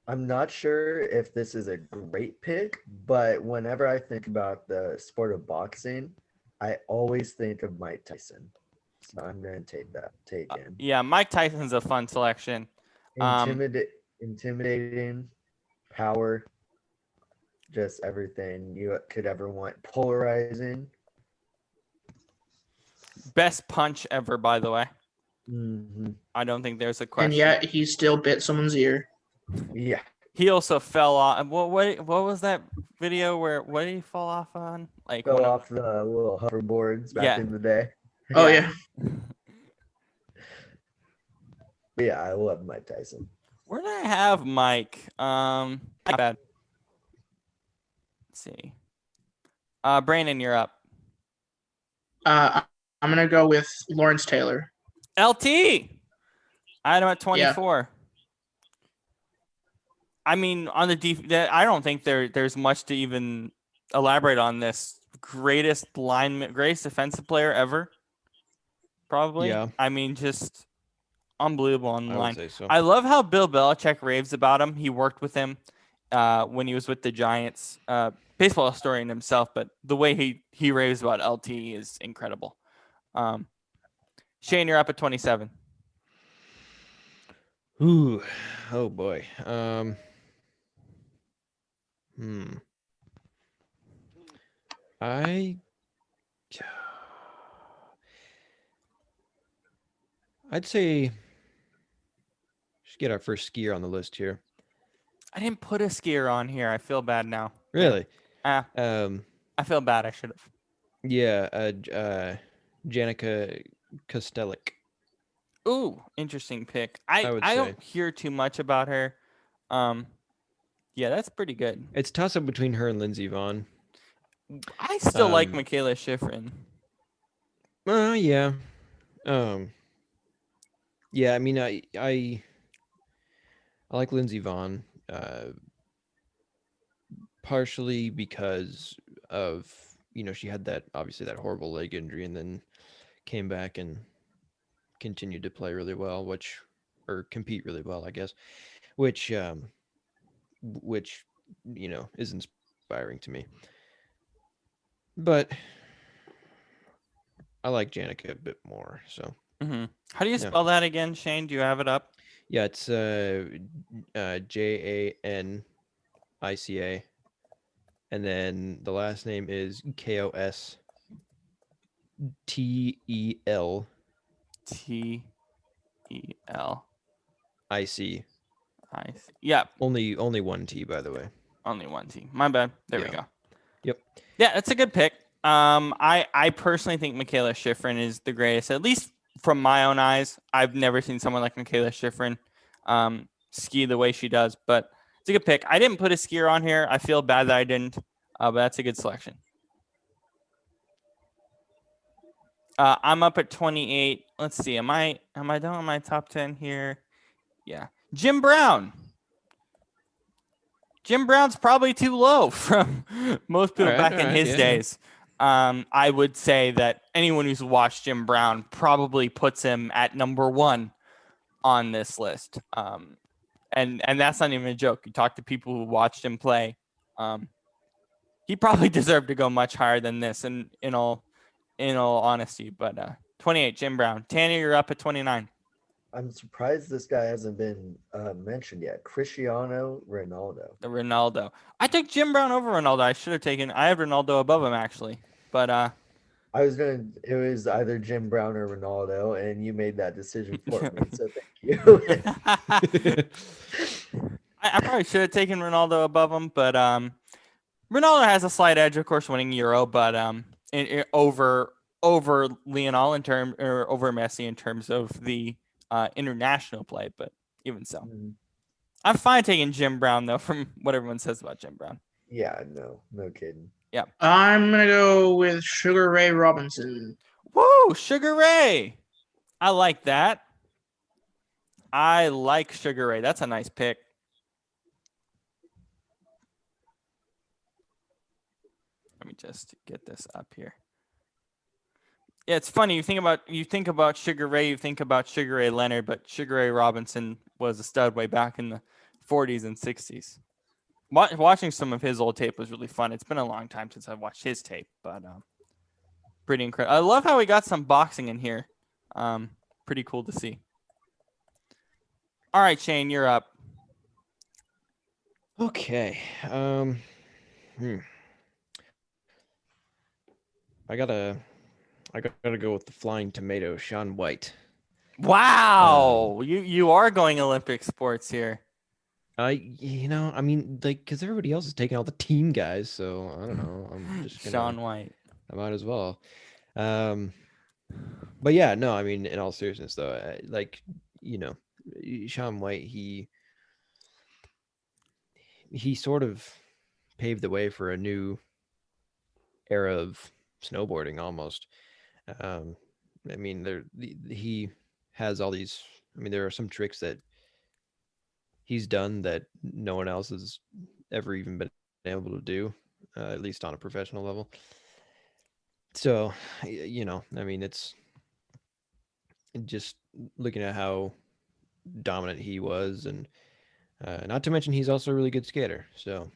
I'm not sure if this is a great pick, but whenever I think about the sport of boxing, I always think of Mike Tyson. So I'm going to take him.
Yeah, Mike Tyson's a fun selection.
Intimidating, power, just everything you could ever want. Polarizing.
Best punch ever, by the way.
Mm-hmm.
I don't think there's a question.
And yet he still bit someone's ear.
Yeah.
He also fell off. What was that video where? What did he fall off on? Like
Fell off the little hoverboards back in the day.
Oh yeah.
But yeah, I love Mike Tyson.
Where did I have Mike? Bad. Let's see. Brandon, you're up.
I'm gonna go with Lawrence Taylor.
LT. I had him at 24. Yeah. I mean, on the I don't think there's much to even elaborate on this. Greatest defensive player ever. Probably. Yeah. I mean, just unbelievable on the line.
Say so.
I love how Bill Belichick raves about him. He worked with him when he was with the Giants. Baseball historian himself, but the way he raves about LT is incredible. Shane, you're up at 27.
Ooh, oh boy. I'd say just get our first skier on the list here.
I didn't put a skier on here. I feel bad now.
Really?
I feel bad. I should have.
Yeah, Jennica Castellic.
Ooh, interesting pick. I don't hear too much about her. Yeah, that's pretty good.
It's toss up between her and Lindsey Vonn.
I still like Michaela Schifrin.
Yeah. Yeah, I mean, I like Lindsey Vonn, partially because of, she had obviously that horrible leg injury and then came back and continued to play really well, or compete really well, I guess, which, which, is inspiring to me. But I like Jennica a bit more, so.
Mm-hmm. How do you spell that again, Shane? Do you have it up?
Yeah, it's Janica, and then the last name is Kostel.
Tel.
IC.
Yeah.
Only one T, by the way.
Only one T. My bad. There we go.
Yep.
Yeah, that's a good pick. I personally think Michaela Schifrin is the greatest, at least from my own eyes. I've never seen someone like Michaela Schifrin ski the way she does, but it's a good pick. I didn't put a skier on here. I feel bad that I didn't, but that's a good selection. I'm up at 28. Let's see. Am I done with my top 10 here? Yeah. Jim Brown. Jim Brown's probably too low from most people back in his days. I would say that anyone who's watched Jim Brown probably puts him at number 1 on this list. And that's not even a joke. You talk to people who watched him play. He probably deserved to go much higher than this in all honesty. But 28, Jim Brown. Tanner, you're up at 29.
I'm surprised this guy hasn't been mentioned yet. Cristiano Ronaldo.
The Ronaldo. I took Jim Brown over Ronaldo. I have Ronaldo above him actually. But
it was either Jim Brown or Ronaldo, and you made that decision for me. So thank you.
I probably should have taken Ronaldo above him, but Ronaldo has a slight edge, of course, winning Euro, but over Leonel over Messi in terms of the international play, but even so. I'm fine taking Jim Brown, though, from what everyone says about Jim Brown.
Yeah, no kidding.
Yeah.
I'm going to go with Sugar Ray Robinson.
Woo! Sugar Ray! I like that. I like Sugar Ray. That's a nice pick. Let me just get this up here. Yeah, it's funny. You think about Sugar Ray, you think about Sugar Ray Leonard, but Sugar Ray Robinson was a stud way back in the 40s and 60s. Watching some of his old tape was really fun. It's been a long time since I've watched his tape, but pretty incredible. I love how we got some boxing in here. Pretty cool to see. All right, Shane, you're up.
Okay. I gotta go with the flying tomato, Shaun White.
Wow, you are going Olympic sports here.
Because everybody else is taking all the team guys, so I don't know. I'm just gonna,
Shaun White.
I might as well. But yeah, no, I mean, in all seriousness, though, Shaun White, he sort of paved the way for a new era of snowboarding, almost. He has all these. I mean, there are some tricks that he's done that no one else has ever even been able to do, at least on a professional level. So, it's just looking at how dominant he was, and not to mention he's also a really good skater. So,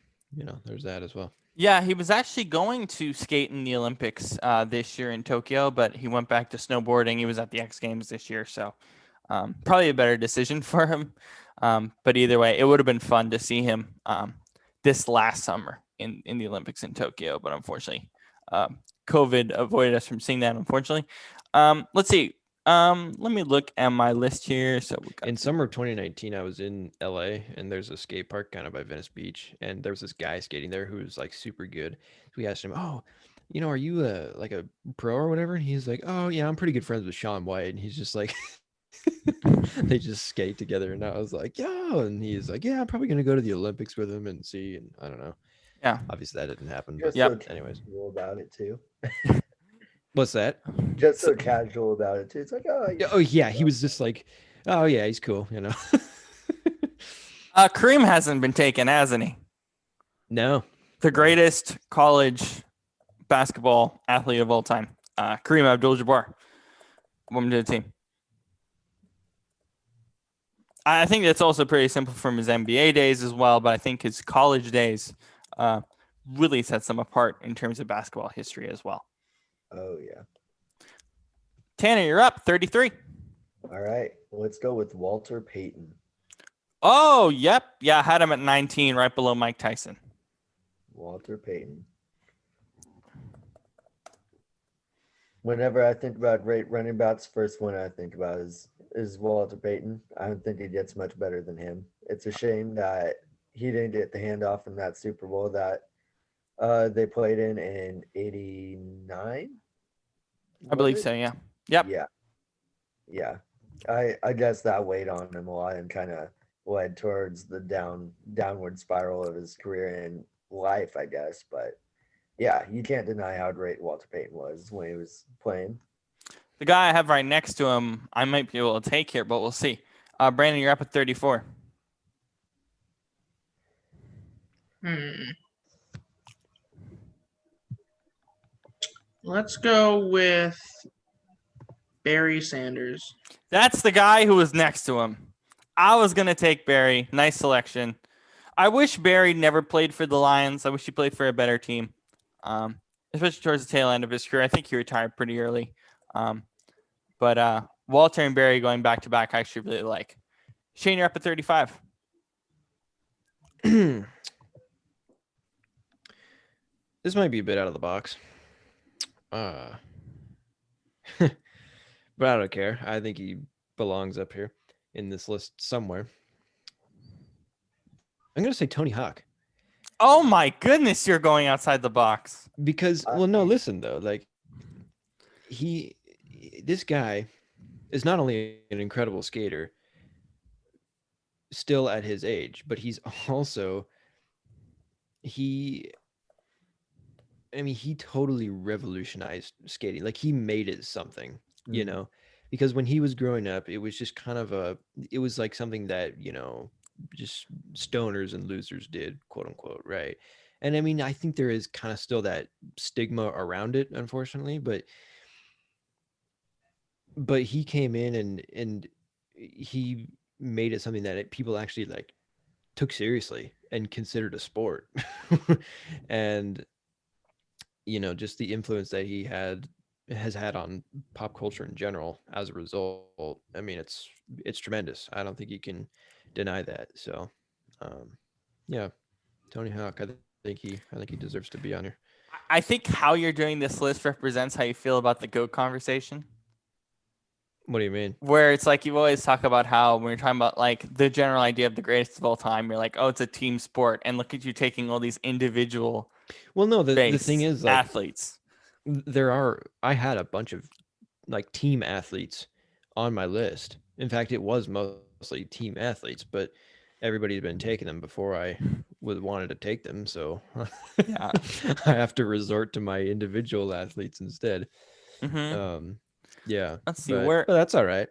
there's that as well.
Yeah, he was actually going to skate in the Olympics this year in Tokyo, but he went back to snowboarding. He was at the X Games this year, so probably a better decision for him. But either way, it would have been fun to see him this last summer in the Olympics in Tokyo. But unfortunately, COVID avoided us from seeing that, unfortunately. Let's see. Let me look at my list here. So
in summer of 2019, I was in LA, and there's a skate park kind of by Venice Beach, and there was this guy skating there who was like super good. So we asked him, "Oh, are you like a pro or whatever?" And he's like, "Oh yeah, I'm pretty good friends with Shaun White." And he's just like, they just skate together, and I was like, "Yo!" And he's like, "Yeah, I'm probably gonna go to the Olympics with him and see." And I don't know.
Yeah,
obviously that didn't happen.
But
anyways,
cool about it too.
What's that?
Just so casual about it too. It's like,
oh yeah, he was just like, oh yeah, he's cool, you know.
Kareem hasn't been taken, hasn't he?
No.
The greatest college basketball athlete of all time, Kareem Abdul-Jabbar, woman to the team. I think that's also pretty simple from his NBA days as well, but I think his college days really sets him apart in terms of basketball history as well.
Oh, yeah.
Tanner, you're up, 33.
All right, let's go with Walter Payton.
Oh, yep. Yeah, I had him at 19, right below Mike Tyson.
Walter Payton. Whenever I think about great running backs, first one I think about is Walter Payton. I don't think he gets much better than him. It's a shame that he didn't get the handoff in that Super Bowl that they played in '89.
I believe so, yeah. Yep.
Yeah. I guess that weighed on him a lot and kind of led towards the downward spiral of his career and life, I guess. But yeah, you can't deny how great Walter Payton was when he was playing.
The guy I have right next to him, I might be able to take here, but we'll see. Brandon, you're up at 34.
Let's go with Barry Sanders.
That's the guy who was next to him. I was going to take Barry. Nice selection. I wish Barry never played for the Lions. I wish he played for a better team, especially towards the tail end of his career. I think he retired pretty early. But Walter and Barry going back-to-back, I actually really like. Shane, you're up at 35.
This might be a bit out of the box. But I don't care. I think he belongs up here in this list somewhere. I'm going to say Tony Hawk.
Oh my goodness, you're going outside the box.
Because, well, no, listen though. Like, this guy is not only an incredible skater still at his age, but he's also, he totally revolutionized skating. Like, he made it something, you know, because when he was growing up, it was just kind of it was like something that, you know, just stoners and losers did, quote unquote, right? And I mean, I think there is kind of still that stigma around it, unfortunately, but he came in and he made it something that people actually like took seriously and considered a sport. And you know, just the influence that he has had on pop culture in general as a result. I mean, it's tremendous. I don't think you can deny that. So yeah, Tony Hawk, I think he deserves to be on here.
I think how you're doing this list represents how you feel about the GOAT conversation.
What do you mean?
Where it's like you always talk about how when you're talking about like the general idea of the greatest of all time, you're like, oh, it's a team sport, and look at you taking all these individual.
Well, no, the thing is, like,
athletes.
I had a bunch of like team athletes on my list. In fact, it was mostly team athletes, but everybody's been taking them before I wanted to take them. So
Yeah.
I have to resort to my individual athletes instead.
Mm-hmm.
Yeah.
Let's see
but that's all right.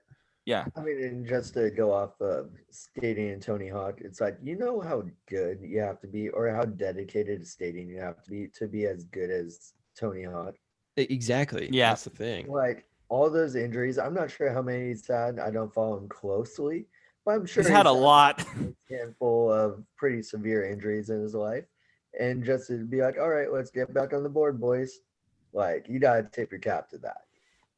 Yeah.
I mean, and just to go off of skating and Tony Hawk, it's like, you know how good you have to be or how dedicated to skating you have to be as good as Tony Hawk.
Exactly.
Yeah.
That's the thing.
Like, all those injuries, I'm not sure how many he's had. I don't follow him closely, but I'm sure
He's had a lot.
A handful of pretty severe injuries in his life. And just to be like, all right, let's get back on the board, boys. Like, you got to tip your cap to that.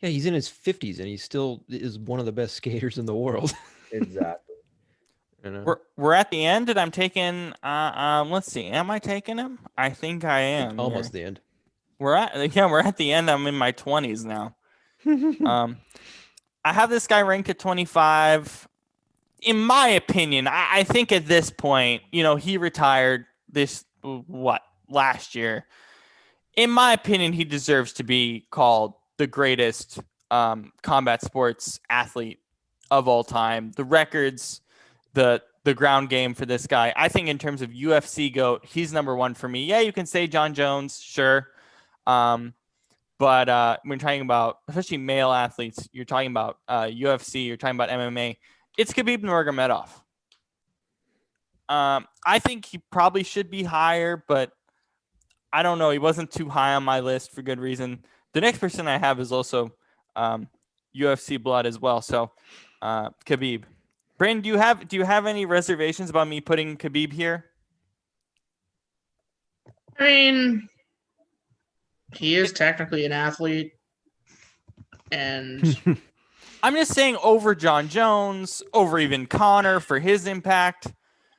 Yeah, he's in his 50s and he still is one of the best skaters in the world.
Exactly.
You know?
We're at the end, and I'm taking. Let's see. Am I taking him? I think I am.
Almost the end.
We're at the end. I'm in my 20s now. I have this guy ranked at 25. In my opinion, I think at this point, you know, he retired last year. In my opinion, he deserves to be called the greatest combat sports athlete of all time. The records, the ground game for this guy. I think in terms of UFC GOAT, he's number one for me. Yeah, you can say John Jones, sure. But when talking about especially male athletes, you're talking about UFC, you're talking about MMA. It's Khabib Nurmagomedov. I think he probably should be higher, but I don't know. He wasn't too high on my list for good reason. The next person I have is also UFC blood as well. So Khabib. Brandon, do you have any reservations about me putting Khabib here?
I mean, he is technically an athlete, and
I'm just saying over John Jones, over even Connor for his impact.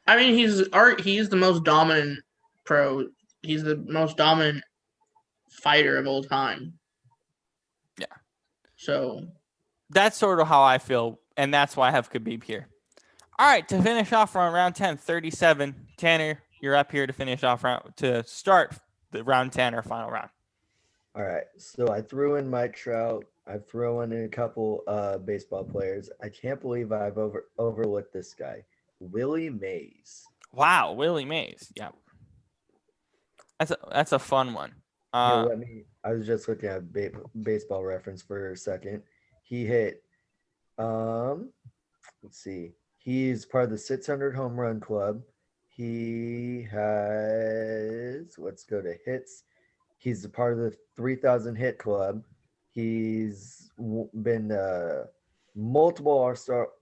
I mean, he's the most dominant pro. He's the most dominant fighter of all time.
Yeah.
So
that's sort of how I feel, and that's why I have Khabib here. All right, to finish off on round 10, 37. Tanner, you're up here to finish off to start the round 10 or final round.
All right, so I threw in Mike Trout. I've thrown in a couple baseball players. I can't believe I've overlooked this guy, Willie Mays.
Wow, Willie Mays. Yeah, that's a fun one.
I was just looking at baseball reference for a second. He hit. Let's see. He's part of the 600 home run club. He has. Let's go to hits. He's a part of the 3,000 hit club. He's been multiple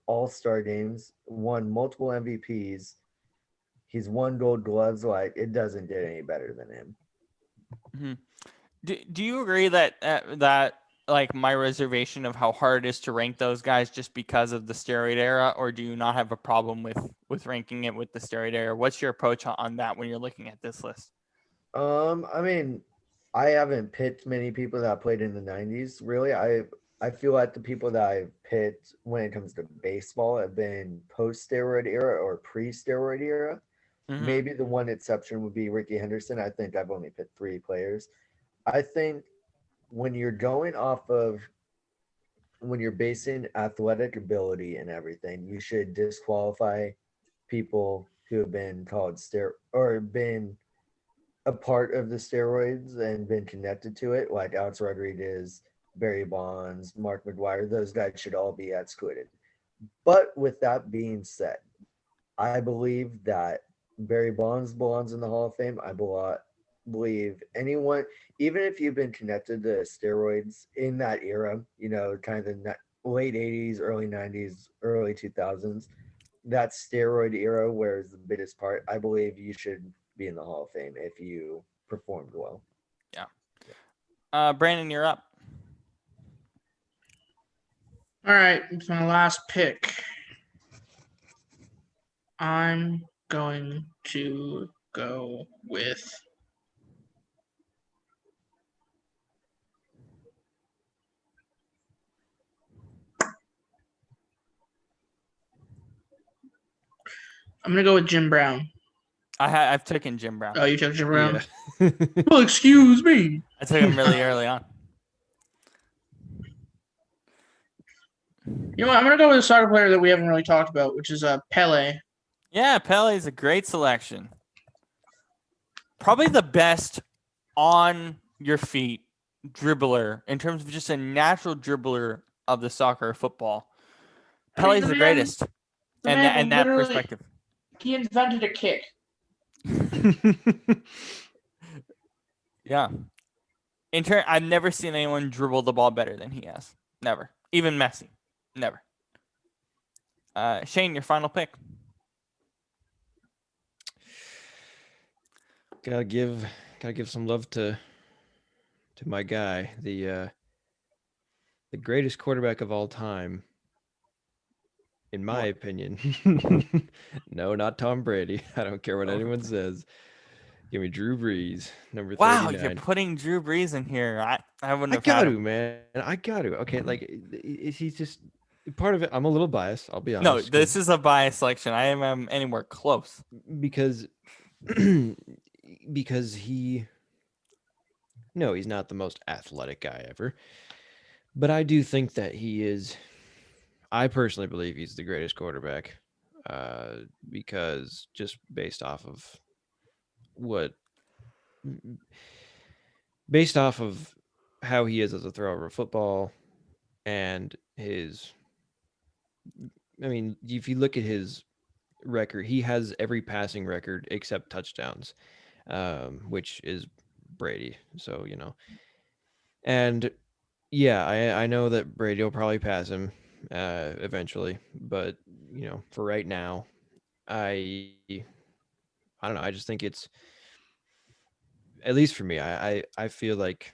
all-star games, won multiple MVPs. He's won Gold Gloves. Like, it doesn't get any better than him.
Mm-hmm. Do you agree that that like my reservation of how hard it is to rank those guys just because of the steroid era, or do you not have a problem with ranking it with the steroid era? What's your approach on that when you're looking at this list?
I mean, I haven't picked many people that played in the 90s. Really, I feel like the people that I've picked when it comes to baseball have been post-steroid era or pre-steroid era. Mm-hmm. Maybe the one exception would be Ricky Henderson. I think I've only picked 3 players. I think when you're basing athletic ability and everything, you should disqualify people who have been called or been a part of the steroids and been connected to it, like Alex Rodriguez, Barry Bonds, Mark McGwire. Those guys should all be excluded. But with that being said, I believe that Barry Bonds belongs in the Hall of Fame. I believe anyone, even if you've been connected to steroids in that era, kind of the late 80s, early 90s, early 2000s, that steroid era where it's the biggest part, I believe you should be in the Hall of Fame if you performed well.
Yeah. Brandon, you're up.
All right, it's my last pick. I'm going to go with Jim Brown.
I've taken Jim Brown.
Oh, you took Jim Brown? Yeah. Well, excuse me.
I took him really early on.
You know what? I'm going to go with a soccer player that we haven't really talked about, which is Pele.
Yeah, Pele is a great selection. Probably the best on your feet dribbler in terms of just a natural dribbler of the soccer or football. Pele's the greatest. And that perspective.
He invented a kick.
Yeah. I've never seen anyone dribble the ball better than he has. Never. Even Messi. Never. Shane, your final pick.
Gotta give some love to my guy, the greatest quarterback of all time, in my opinion. No, not Tom Brady. I don't care what anyone says. Give me Drew Brees, number 39.
Wow, you're putting Drew Brees in here. I wouldn't have had him.
Man. I got to. Okay, like he's just part of it. I'm a little biased. I'll be honest.
No, this is a biased selection. I am anywhere close
because he's not the most athletic guy ever, but I do think that he is. I personally believe he's the greatest quarterback, because just based off of how he is as a thrower of a football, and his. I mean, if you look at his record, he has every passing record except touchdowns, which is Brady. So and yeah, I know that Brady will probably pass him eventually, but for right now, I I don't know. I just think it's, at least for me, I feel like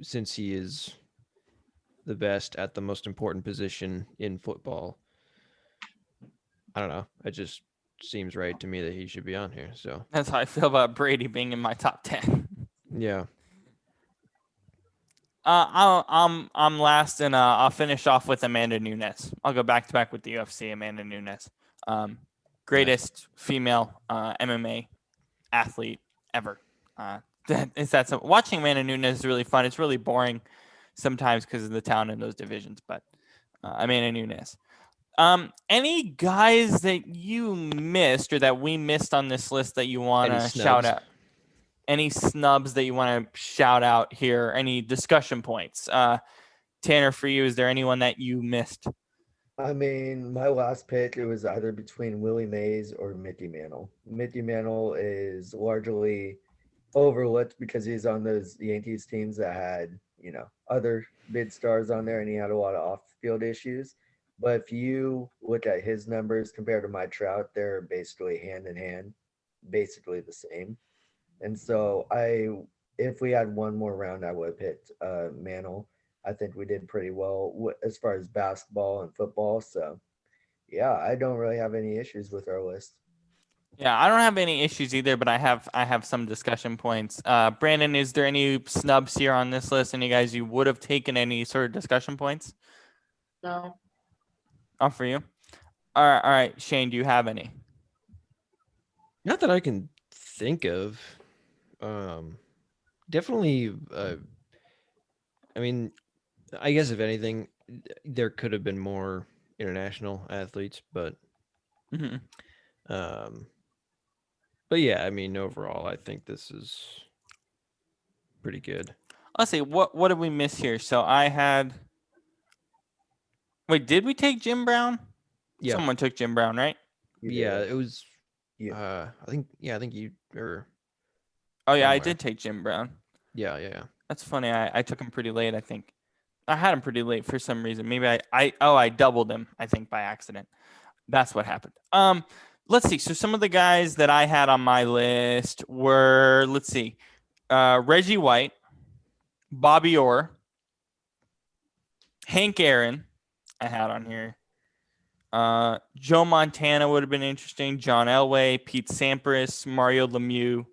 since he is the best at the most important position in football, I don't know. It just seems right to me that he should be on here. So
That's how I feel about Brady being in my top 10.
yeah.
I'm last, and I'll finish off with Amanda Nunes. I'll go back to back with the UFC. Amanda Nunes, greatest female MMA athlete ever. Watching Amanda Nunes is really fun. It's really boring sometimes because of the talent in those divisions, but Amanda Nunes. Any guys that you missed or that we missed on this list that you want to shout out? Any snubs that you want to shout out here? Any discussion points? Tanner, for you, is there anyone that you missed?
I mean, my last pick, it was either between Willie Mays or Mickey Mantle. Mickey Mantle is largely overlooked because he's on those Yankees teams that had, other big stars on there, and he had a lot of off-field issues. But if you look at his numbers compared to my Trout, they're basically hand in hand, basically the same. And so if we had one more round, I would have picked Mantle. I think we did pretty well as far as basketball and football. So, yeah, I don't really have any issues with our list.
Yeah, I don't have any issues either, but I have some discussion points. Brandon, is there any snubs here on this list? Any guys you would have taken any sort of discussion points?
No.
Not for you. All right. Shane, do you have any?
Not that I can think of. Definitely. I mean, I guess if anything, there could have been more international athletes, but but yeah, I mean, overall, I think this is pretty good.
Let's see. What did we miss here? So I had. Wait, did we take Jim Brown?
Yeah.
Someone took Jim Brown, right?
Yeah, it was.
Yeah.
I think you or.
Oh yeah, somewhere. I did take Jim Brown.
Yeah.
That's funny. I took him pretty late. I think I had him pretty late for some reason. Maybe I doubled him. I think by accident. That's what happened. Let's see. So some of the guys that I had on my list were, let's see, Reggie White, Bobby Orr, Hank Aaron. I had on here. Joe Montana would have been interesting. John Elway, Pete Sampras, Mario Lemieux,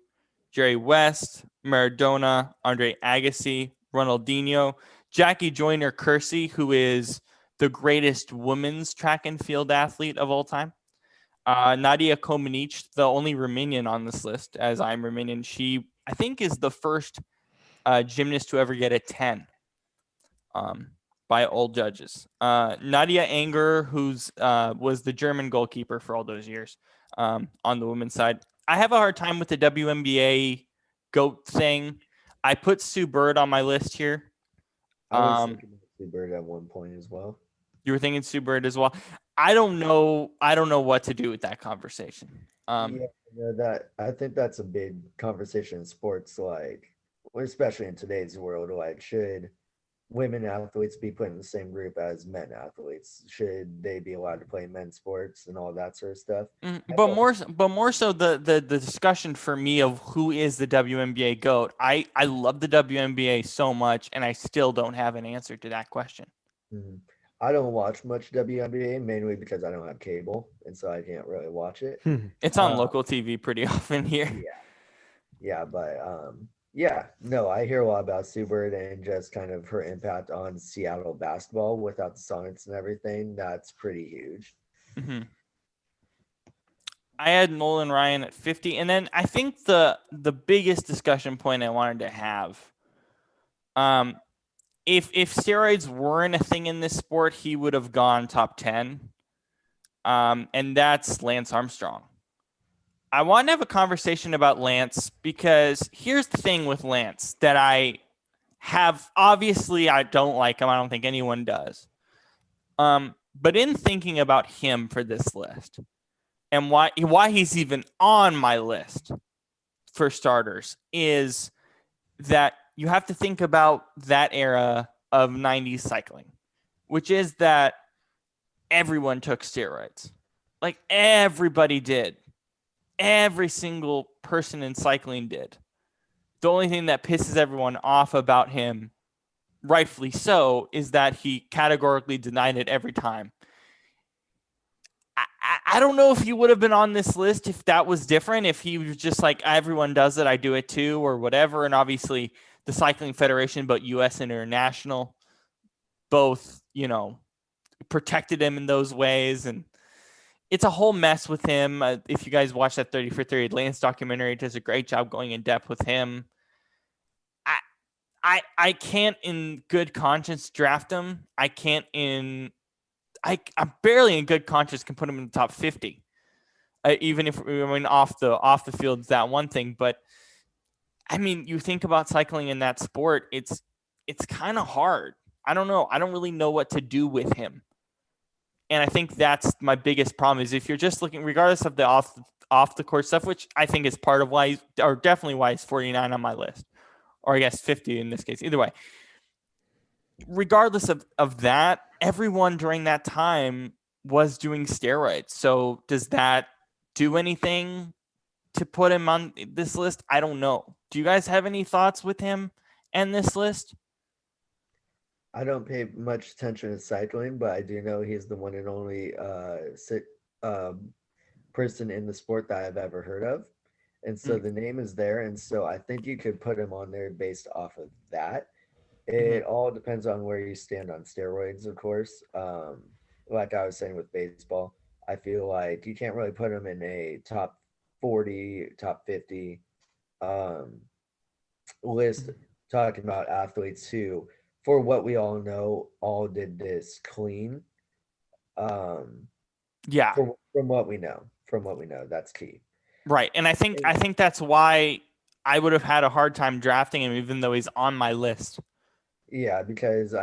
Jerry West, Maradona, Andre Agassi, Ronaldinho, Jackie Joyner-Kersee, who is the greatest women's track and field athlete of all time. Nadia Comaneci, the only Romanian on this list, as I'm Romanian. She, I think, is the first gymnast to ever get a 10 by all judges. Nadia Anger, who's was the German goalkeeper for all those years on the women's side. I have a hard time with the WNBA GOAT thing. I put Sue Bird on my list here.
I was thinking of Sue Bird at one point as well.
You were thinking Sue Bird as well. I don't know what to do with that conversation.
That I think that's a big conversation in sports, like especially in today's world. Like, should women athletes be put in the same group as men athletes? Should they be allowed to play men's sports and all that sort of stuff?
But more so the discussion for me of who is the WNBA GOAT. I love the WNBA so much, and I still don't have an answer to that question.
Mm-hmm. I don't watch much WNBA, mainly because I don't have cable, and so I can't really watch it.
It's on local TV pretty often here.
Yeah, but no, I hear a lot about Sue Bird and just kind of her impact on Seattle basketball without the Sonics and everything. That's pretty huge.
Mm-hmm. I had Nolan Ryan at 50, and then I think the biggest discussion point I wanted to have, if steroids weren't a thing in this sport, he would have gone top 10, and that's Lance Armstrong. I want to have a conversation about Lance because here's the thing with Lance that I obviously I don't like him. I don't think anyone does. But in thinking about him for this list and why he's even on my list for starters is that you have to think about that era of 90s cycling, which is that everyone took steroids. Like everybody did. Every single person in cycling did. The only thing that pisses everyone off about him, rightfully so, is that he categorically denied it every time. I don't know if he would have been on this list if that was different, if he was just like, everyone does it, I do it too, or whatever. And obviously the Cycling Federation, but US and International, both, protected him in those ways. And it's a whole mess with him. If you guys watch that 30 for 30 Lance documentary, it does a great job going in depth with him. I can't in good conscience draft him. I'm barely in good conscience can put him in the top 50. Even if off the field is that one thing, but you think about cycling in that sport, it's kind of hard. I don't know. I don't really know what to do with him. And I think that's my biggest problem is if you're just looking, regardless of the off the court stuff, which I think is part of why, or definitely why he's 49 on my list, or I guess 50 in this case, either way, regardless of that, everyone during that time was doing steroids. So does that do anything to put him on this list? I don't know. Do you guys have any thoughts with him and this list?
I don't pay much attention to cycling, but I do know he's the one and only person in the sport that I've ever heard of. And so the name is there. And so I think you could put him on there based off of that. It all depends on where you stand on steroids, of course. Like I was saying with baseball, I feel like you can't really put him in a top 40, top 50 list talking about athletes who, for what we all know, all did this clean.
Yeah.
From what we know, that's key.
Right. And I think that's why I would have had a hard time drafting him, even though he's on my list.
Yeah, because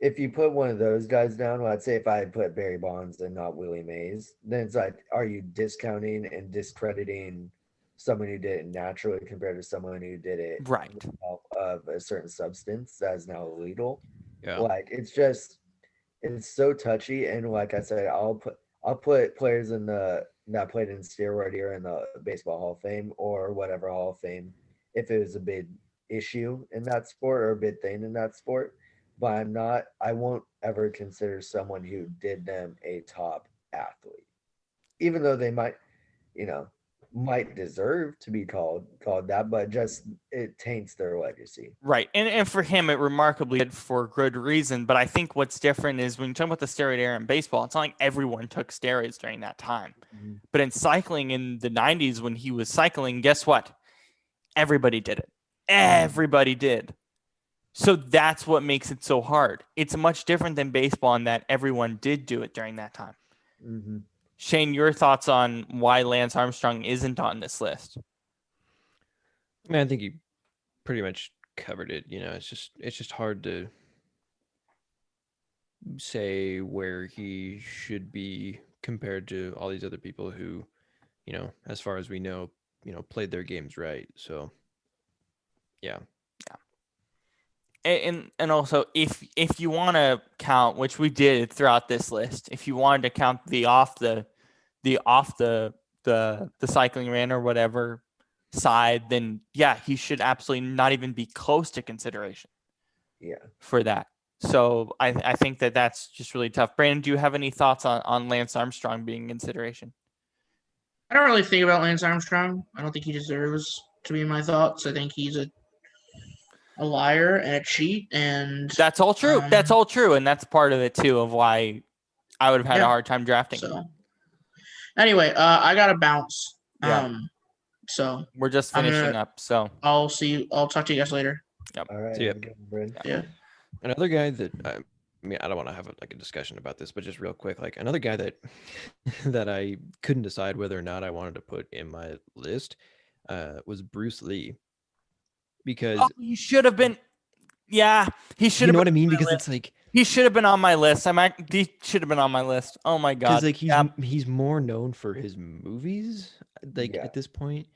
if you put one of those guys down, let's say if I had put Barry Bonds and not Willie Mays, then it's like, are you discounting and discrediting someone who did it naturally compared to someone who did it
right
with the help of a certain substance that is now illegal?
Yeah.
Like it's so touchy. And like I said, I'll put players in that played in steroid era in the Baseball Hall of Fame or whatever Hall of Fame if it was a big issue in that sport or a big thing in that sport. But I won't ever consider someone who did them a top athlete, even though they might deserve to be called that, but just it taints their legacy.
Right. And for him, it remarkably did for good reason. But I think what's different is when you talk about the steroid era in baseball, it's not like everyone took steroids during that time. Mm-hmm. But in cycling in the 90s, when he was cycling, guess what? Everybody did it. Everybody did. So that's what makes it so hard. It's much different than baseball in that everyone did do it during that time.
Mm-hmm.
Shane, your thoughts on why Lance Armstrong isn't on this list?
I think you pretty much covered it. It's just hard to say where he should be compared to all these other people who, as far as we know, played their games right. So, yeah.
And also, if you want to count, which we did throughout this list, if you wanted to count the off the cycling ran or whatever side, then yeah, he should absolutely not even be close to consideration.
Yeah.
For that. So I think that's just really tough. Brandon, do you have any thoughts on Lance Armstrong being in consideration?
I don't really think about Lance Armstrong. I don't think he deserves to be in my thoughts. I think he's a liar and a cheat, and
that's all true. That's all true, and that's part of it too of why I would have had a hard time drafting.
So anyway, I gotta bounce.
Yeah.
So
we're just finishing up. So
I'll talk to you guys later.
Yep.
All right.
See ya.
Yeah.
Another guy that I don't want to have a discussion about this, but just real quick, like another guy that that I couldn't decide whether or not I wanted to put in my list was Bruce Lee. Because
he should have been. Yeah, he should
You
have.
know what I
been
mean?
on my
Because
list.
it's like
He should have been on my list. He should have been on my list. Oh my god.
because like
Yeah.
he's more known for his movies like
Yeah.
at this point,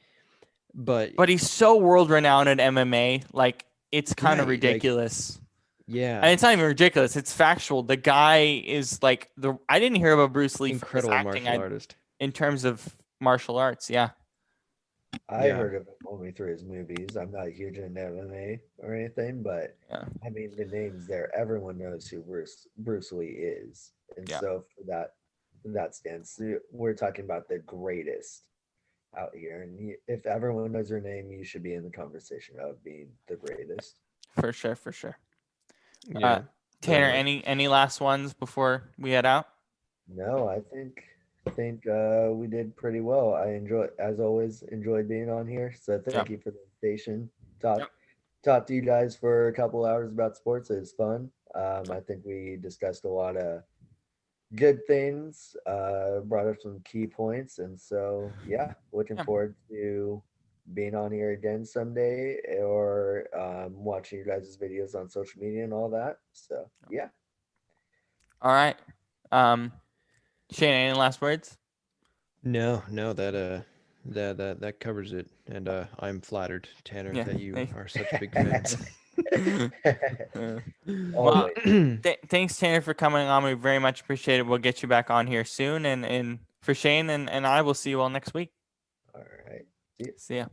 but
But he's so world renowned at MMA. Like it's kind of
Right, like-
ridiculous.
yeah,
And it's not even ridiculous. It's factual. The guy is like I didn't hear about Bruce Lee for his
incredible
acting.
martial artist.
In terms of martial arts. Yeah.
I
Yeah.
heard of him only through his movies. I'm not huge into MMA or anything, but
Yeah.
I mean the names there. Everyone knows who Bruce Lee is, and
Yeah.
so for that stance, we're talking about the greatest out here. And if everyone knows your name, you should be in the conversation of being the greatest.
For sure. For sure.
Yeah,
Tanner,
very much.
any last ones before we head out?
No, I think we did pretty well. I as always, enjoyed being on here. So thank you for the invitation. Talk to you guys for a couple hours about sports. It was fun. I think we discussed a lot of good things, brought up some key points, and so yeah, looking forward to being on here again someday, or watching you guys' videos on social media and all that. So yeah.
All right. Shane, any last words?
No, that covers it, and I'm flattered, Tanner,
Yeah,
that you
thank-
are such big fans.
Well,
Always.
Thanks, Tanner, for coming on. We very much appreciate it. We'll get you back on here soon. And for Shane and I, will see you all next week.
All right. See ya.
See ya.